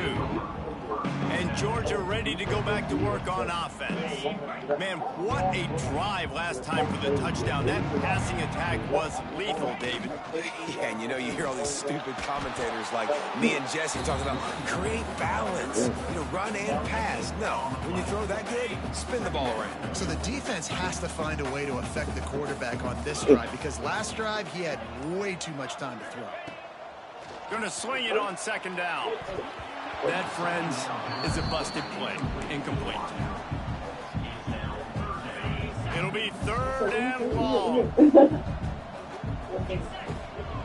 And Georgia ready to go back to work on offense. Man, what a drive last time for the touchdown. That passing attack was lethal, David. Yeah, and you hear all these stupid commentators like me and Jesse talking about create balance, run and pass. No, when you throw that good, spin the ball around. So the defense has to find a way to affect the quarterback on this drive because last drive he had way too much time to throw. Gonna swing it on 2nd down. That, friends, is a busted play. Incomplete. It'll be 3rd and long.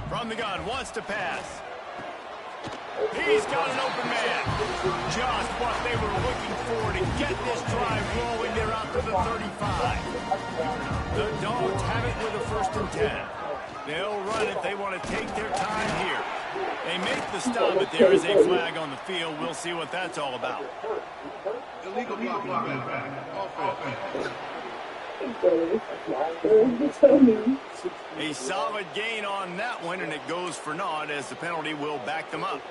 From the gun, wants to pass. He's got an open man. Just what they were looking for to get this drive rolling. They're out to the 35. The Dogs have it with a 1st and 10. They'll run it. They want to take their time here. They make the stop, but there is a flag on the field. We'll see what that's all about. Illegal blocking. Offense. A solid gain on that one, and it goes for naught as the penalty will back them up.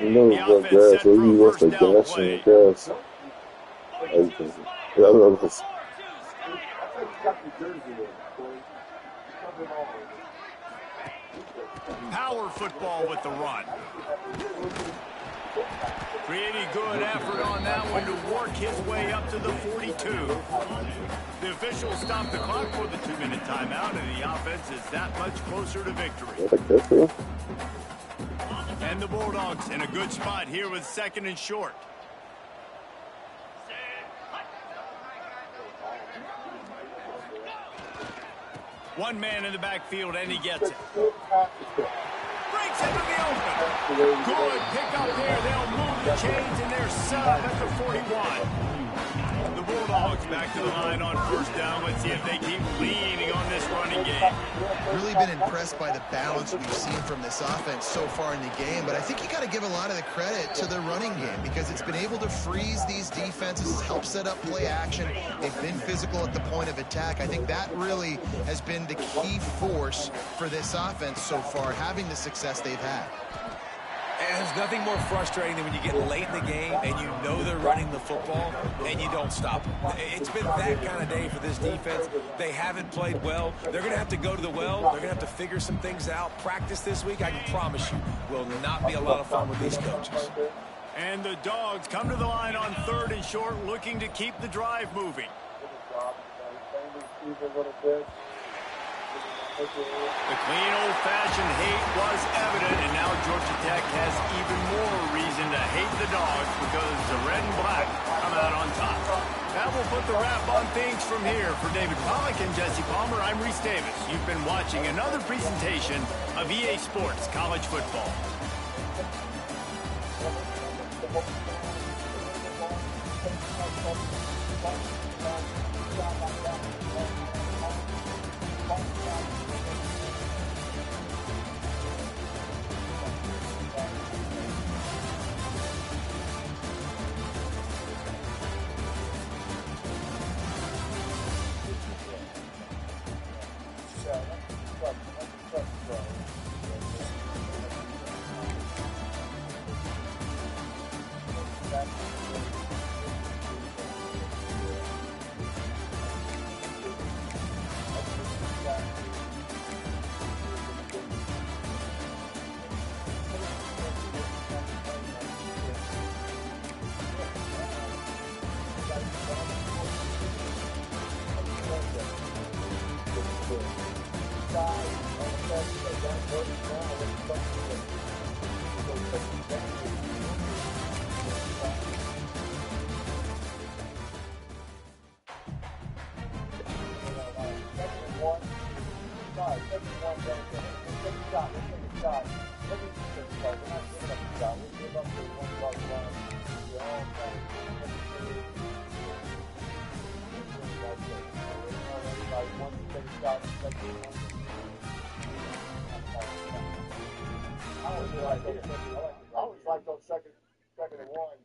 You know The it's offense gas, set so for you a want 1st the down gas play. and gas. Everything. Yeah, I love this. Power football with the run. Pretty good effort on that one to work his way up to the 42. The officials stopped the clock for the 2-minute timeout, and the offense is that much closer to victory. Like this, bro? And the Bulldogs in a good spot here with 2nd and short. One man in the backfield, and he gets it. breaks into the open. Good pickup here. They'll move the chains, and they're set up at the 41. The Bulldogs back to the line on first down. Let's see if they keep leaning on this running game. Really been impressed by the balance we've seen from this offense so far in the game, but I think you got to give a lot of the credit to the running game because it's been able to freeze these defenses, help set up play action. They've been physical at the point of attack. I think that really has been the key force for this offense so far, having the success they've had. And there's nothing more frustrating than when you get late in the game and you know they're running the football and you don't stop them. It's been that kind of day for this defense. They haven't played well. They're going to have to go to the well. They're going to have to figure some things out. Practice this week, I can promise you, will not be a lot of fun with these coaches. And the Dogs come to the line on 3rd and short, looking to keep the drive moving. The clean, old-fashioned hate was evident, and now Georgia Tech has even more reason to hate the Dogs because the red and black come out on top. That will put the wrap on things from here. For David Pollack and Jesse Palmer, I'm Reese Davis. You've been watching another presentation of EA Sports College Football. I always like those second and one,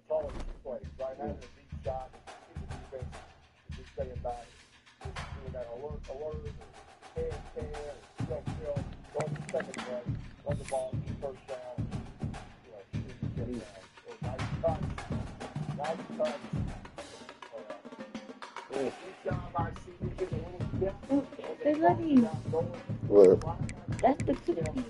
calling plays, right? Having a deep shot, keep the defense, just staying back, doing that alert, chill, going to second play, run the ball, first down, nice touch. They're letting What? that's the cookie.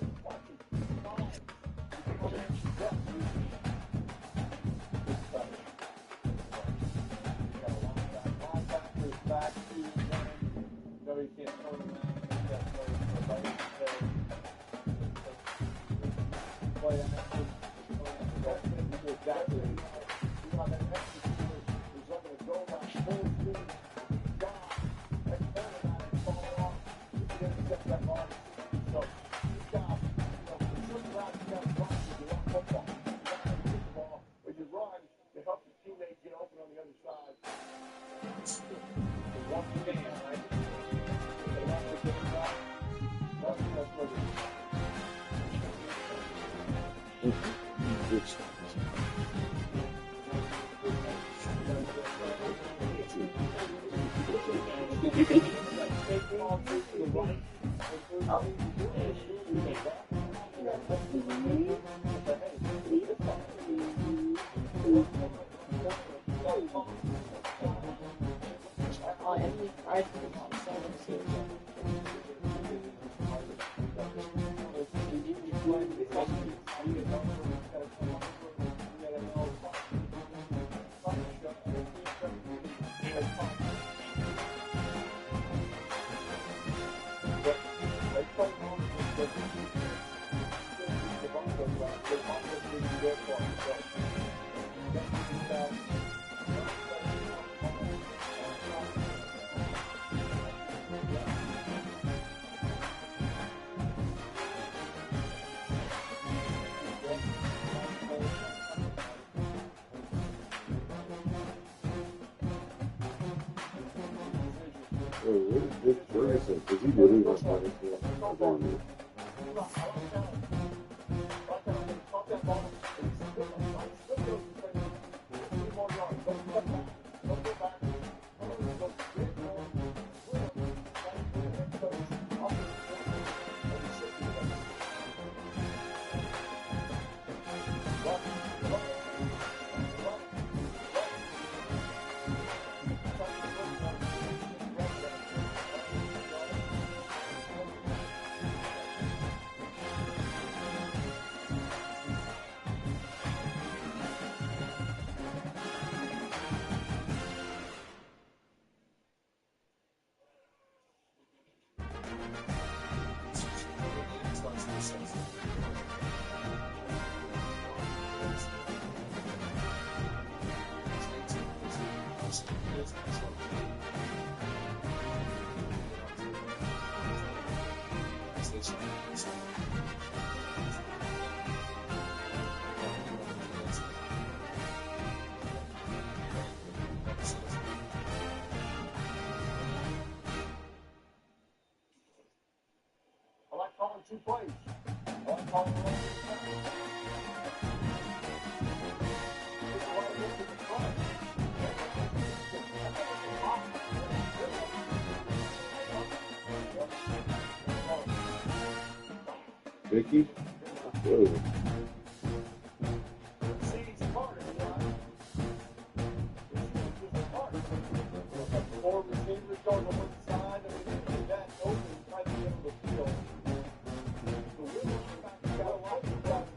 Dick Ferguson, because he really wants money for him. I like calling 2 plays. I like calling one. Vicky? Whoa. Four receivers go to one side, and then that open right in the middle of the field. The winner got a lot of guys.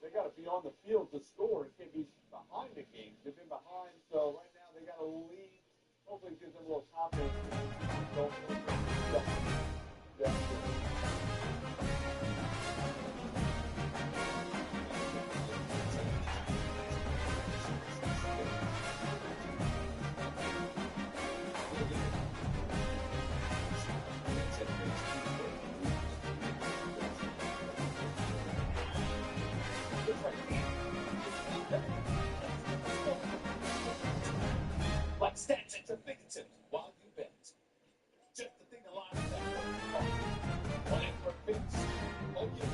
They got to be on the field to score. It can't be behind the game. They've been behind, so right now they got to lead. Hopefully, it gives them a little confidence. Like stats at your fingertips while you bet. Just the thing a lot of that. Playing for picks. Oh, yeah.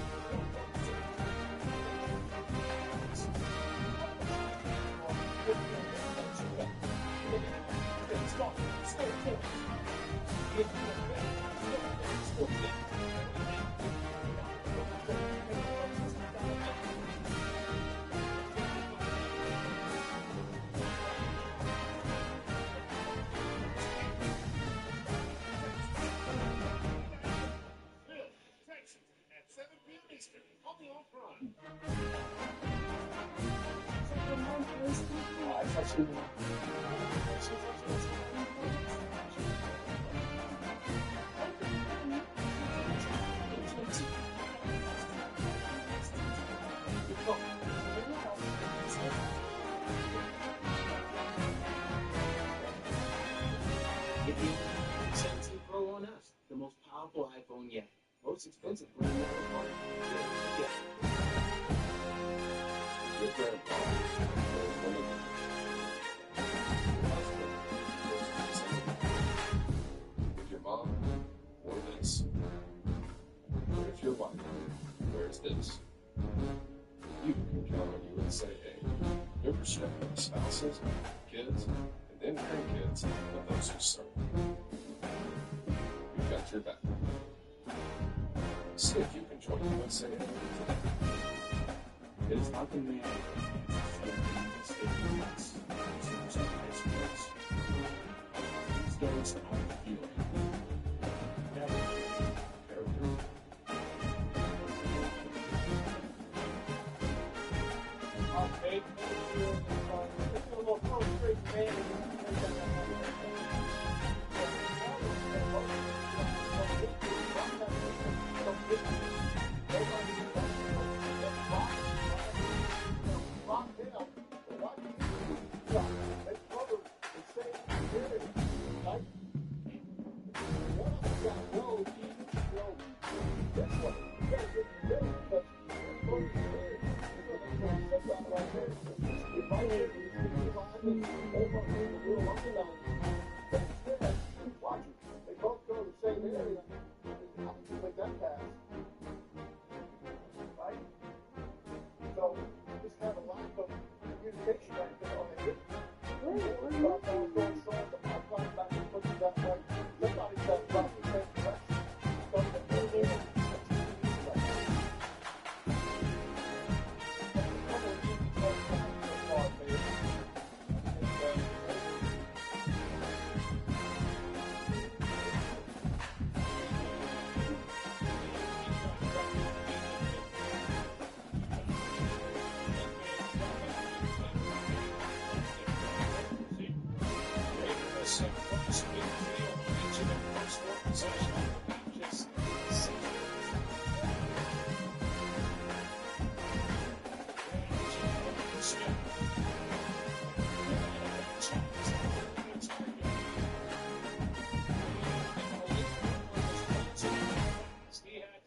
Pro on us, the most powerful iPhone yet. Most expensive brand new iPhone yet. Your grandpa. If your mom wore this, or if your wife wears this, USAA. Member strengthening spouses, kids, and then grandkids of those who serve. We've got your back. See if you can join USAA today. It is not the man that the state rights to high schools. These days are feeling.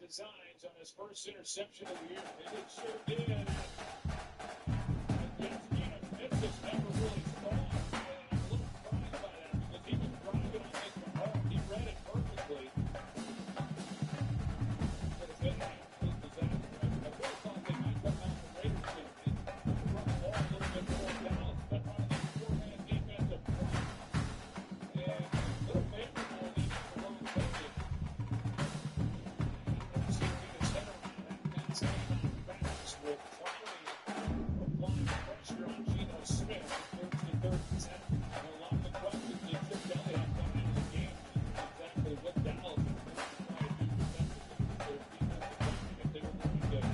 Designs on his first interception of the year. And it sure did. Memphis never really thought. And I'm a little surprised by that because he was driving on this ball. He read it perfectly. But it's been a disaster. I really thought they might come out the Raiders and run the ball a little bit more down, but on the forehand defensive front. And a little favorable on these long coaches. With applying pressure on Geno Smith, third and 10. And a lot of the questions that Chip Kelly had coming into the game exactly what Dallas is going to try to do defensively. If they were going to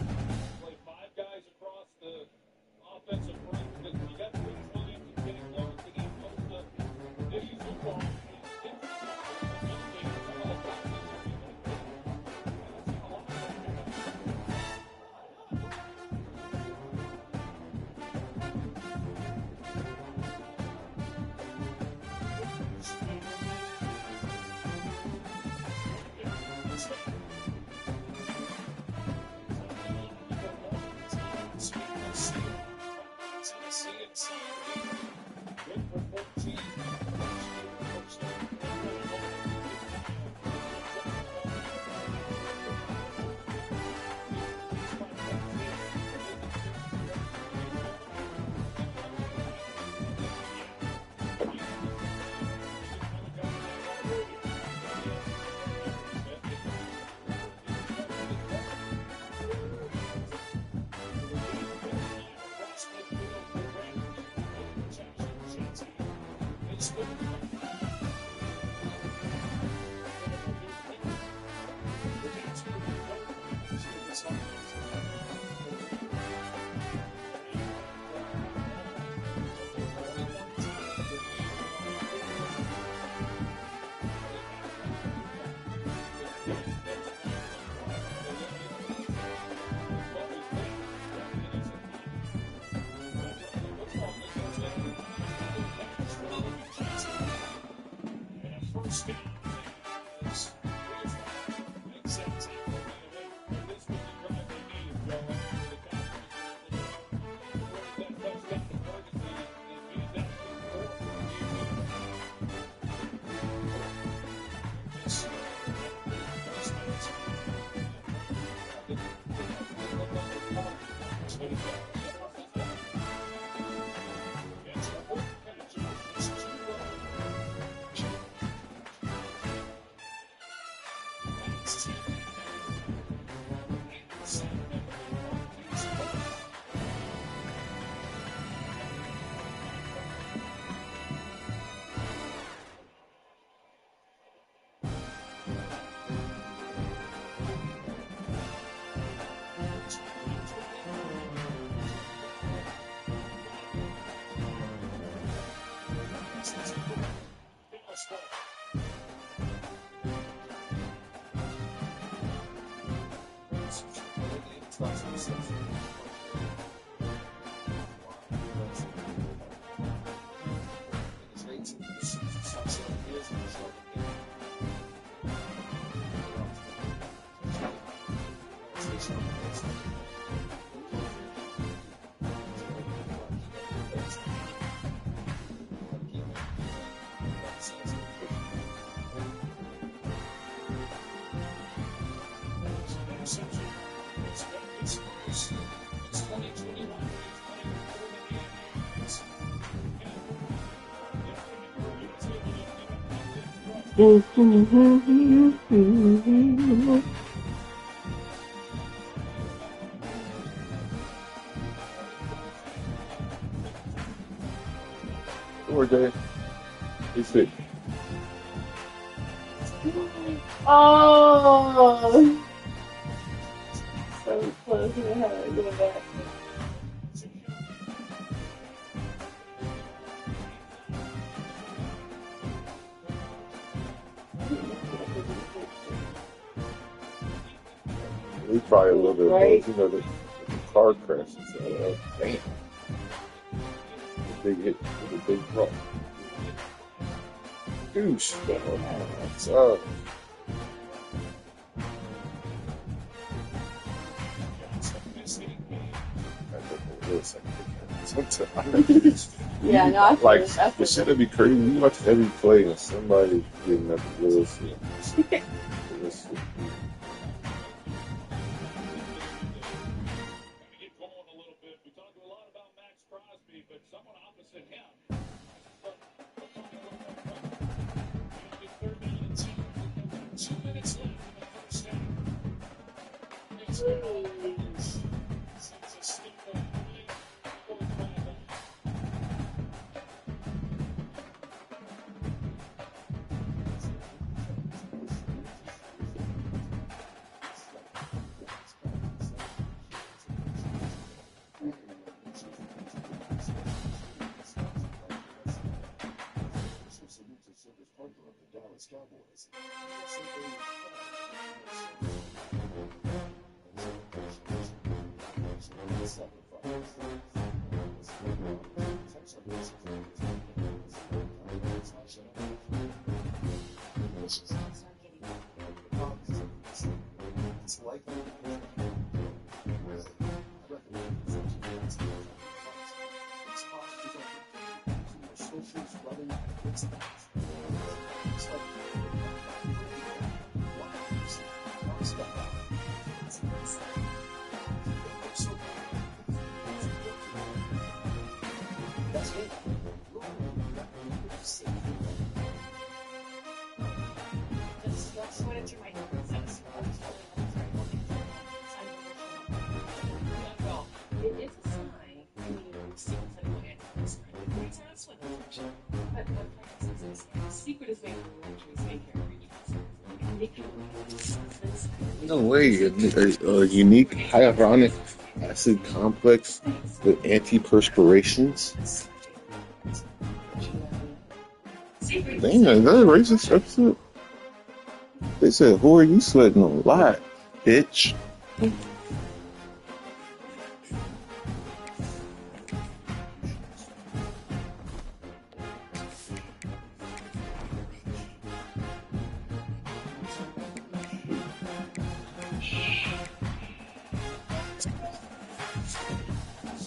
play five guys across the offensive front, because you got Bruce Williams and Kenny Clark and even most of Diddy's football. Or Dave. He's sick. Oh, so close to the head. Go back. He's probably a little bit Right. more, the car crash. Damn. The big hit, the big drop. Douche. What's up? Sometimes. Yeah, no, I feel Like, it. I feel the shit would be crazy. You watch every play and somebody getting up the wheels. This shit. Get going a little bit. We talked a lot about Max Crosby, but someone opposite him. Third down and 2 minutes left in the first half. It's been all since a stiff It's likely socials running against that. It's like that's it. That's what it's reminding me of. Well, it is a sign. I mean, see what's in my head. It's not a swim function. But the secret is making the make No way. A unique hyaluronic acid complex with antiperspirations. Dang, is that a racist episode? They said, who are you sweating a lot, bitch?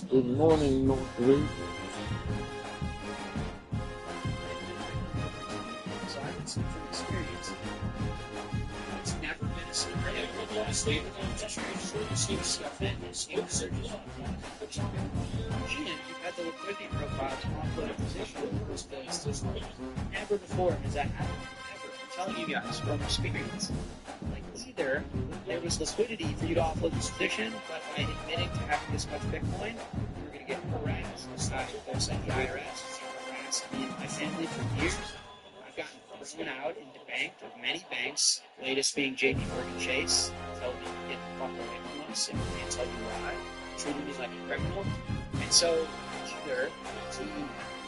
Good morning, Northridge. So I can speak from experience. It's never been a scenario where the state of the industry stuff in is no surgery. And you've had the liquidity profile to offload a position in the first place. Never before has that happened. Ever. I'm telling you guys from experience. Like either there was liquidity for you to offload this position, but by admitting to having this much Bitcoin, you're going to get harassed. They're saying the IRS is harassed me and my family for years. I've gotten thrown out and debanked of many banks, latest being JP Morgan Chase, told me to get the fuck away from us and can't tell you why. Treated me like a criminal. And so either the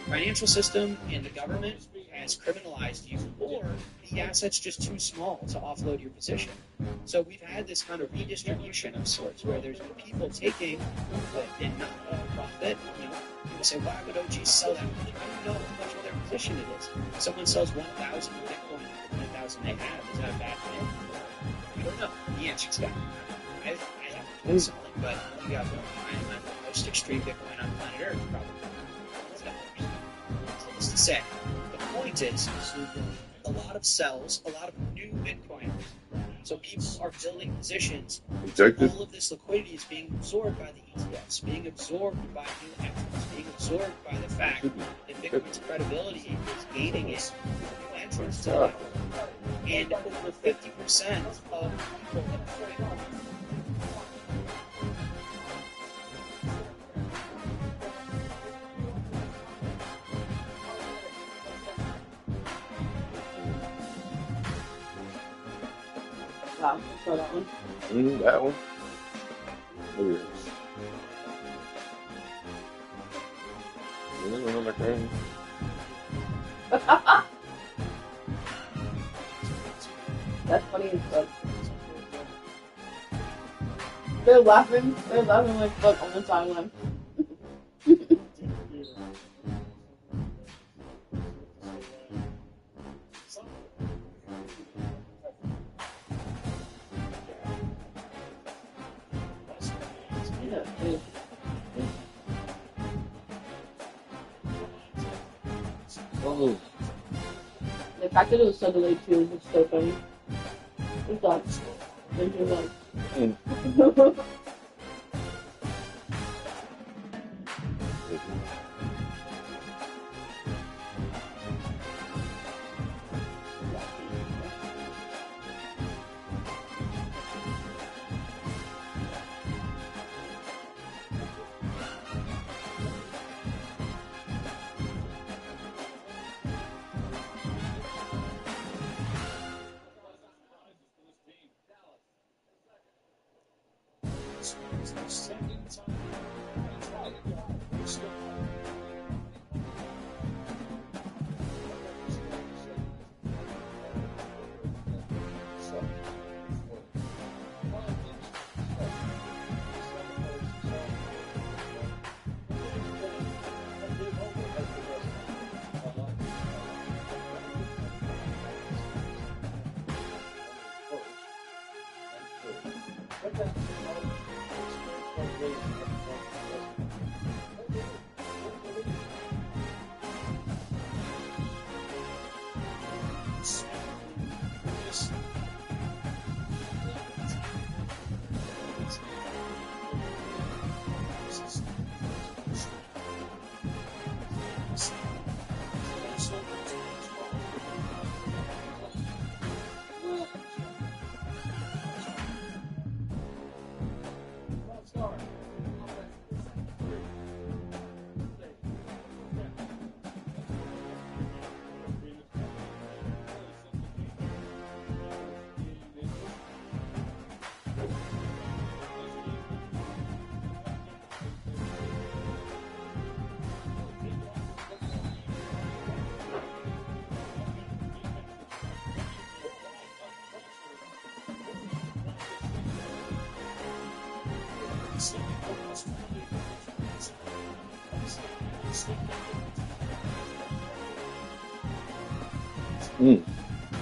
financial system and the government has criminalized you, or the asset's just too small to offload your position. So we've had this kind of redistribution of sorts where there's been people taking and not profit. You know, people say, why would OG sell that? How do you know how much of their position it is? If someone sells 1,000 Bitcoin for 10,000 they have, is that a bad thing? I don't know. The answer's that. I haven't been selling, but you got I'm the most extreme Bitcoin on planet Earth, probably. What's to say? The point is, a lot of sells, a lot of new Bitcoiners. So people are building positions. Rejected. All of this liquidity is being absorbed by the ETFs, being absorbed by new entrants, being absorbed by the fact that Bitcoin's credibility is gaining in new entrance to it. And over 50% of people that play Wow, I saw that one. That one. Look at this. Another thing. That's funny as fuck. They're laughing like fuck on the timeline. Oh. The fact that it was so delayed too was so funny. We thought they were like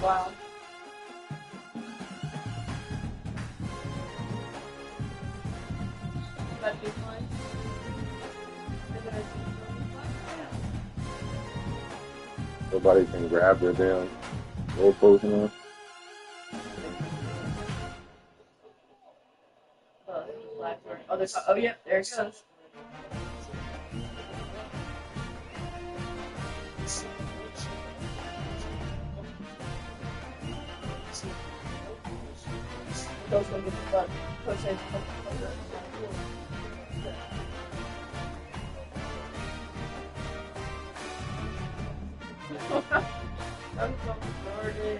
wow. Nobody can grab their damn goalpost now. Oh, yeah, there it goes. Goes from the butt. Coach says, I'm so sorry.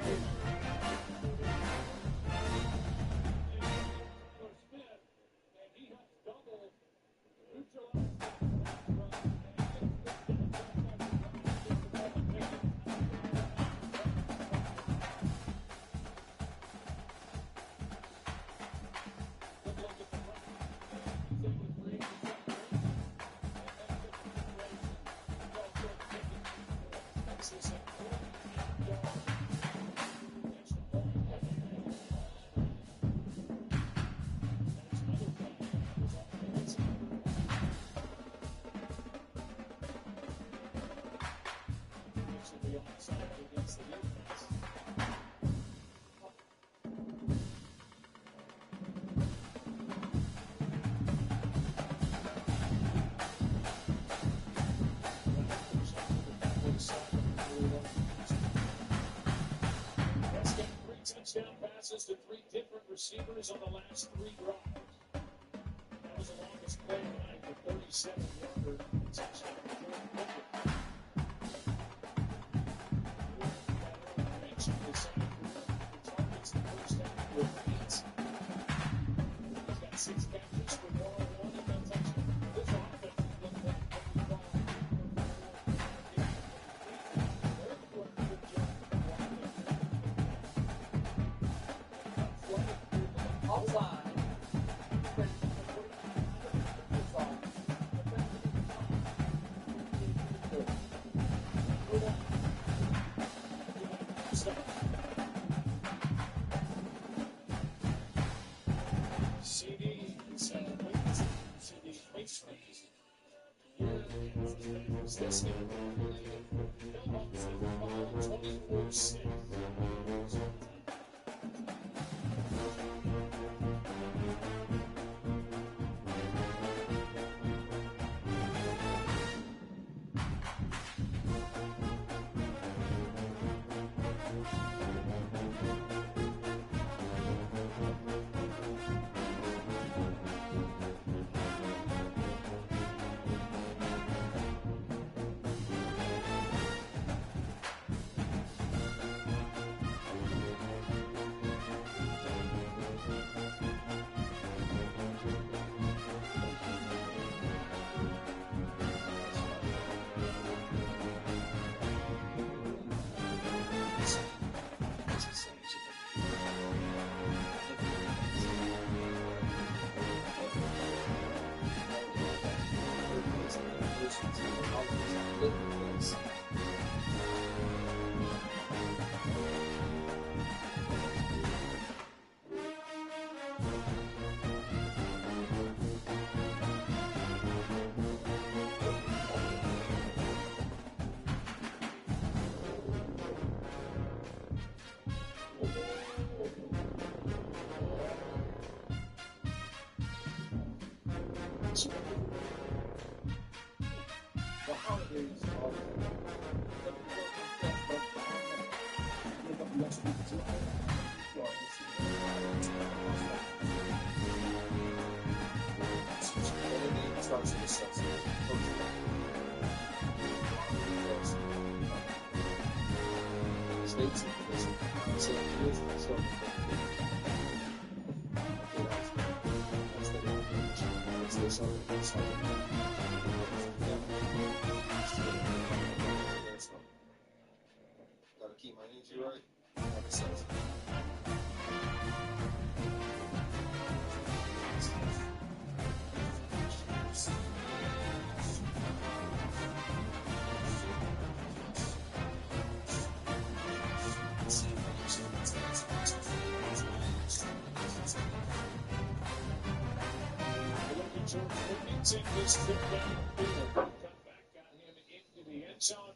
touchdown passes to 3 different receivers on the last 3 drives. That was the longest play of the night for 37-yarder touchdown for Jordan Pickett. Mentioned the side for targets in the first half with 8. He's got 6 catches for 101 and no touchdown. This offense looked like this game. 24-6. The holidays are starts to discuss states gotta keep my energy right. Like it says. This trip down the field. Cut back, got him into the end zone.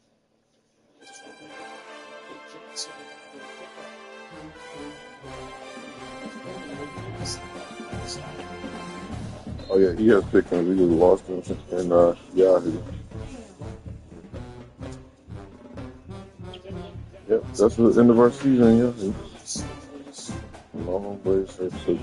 Johnson to pick Oh yeah, he has Pickens. He just lost him and Yahoo. Yep, that's the end of our season, Yahoo. Long way straight to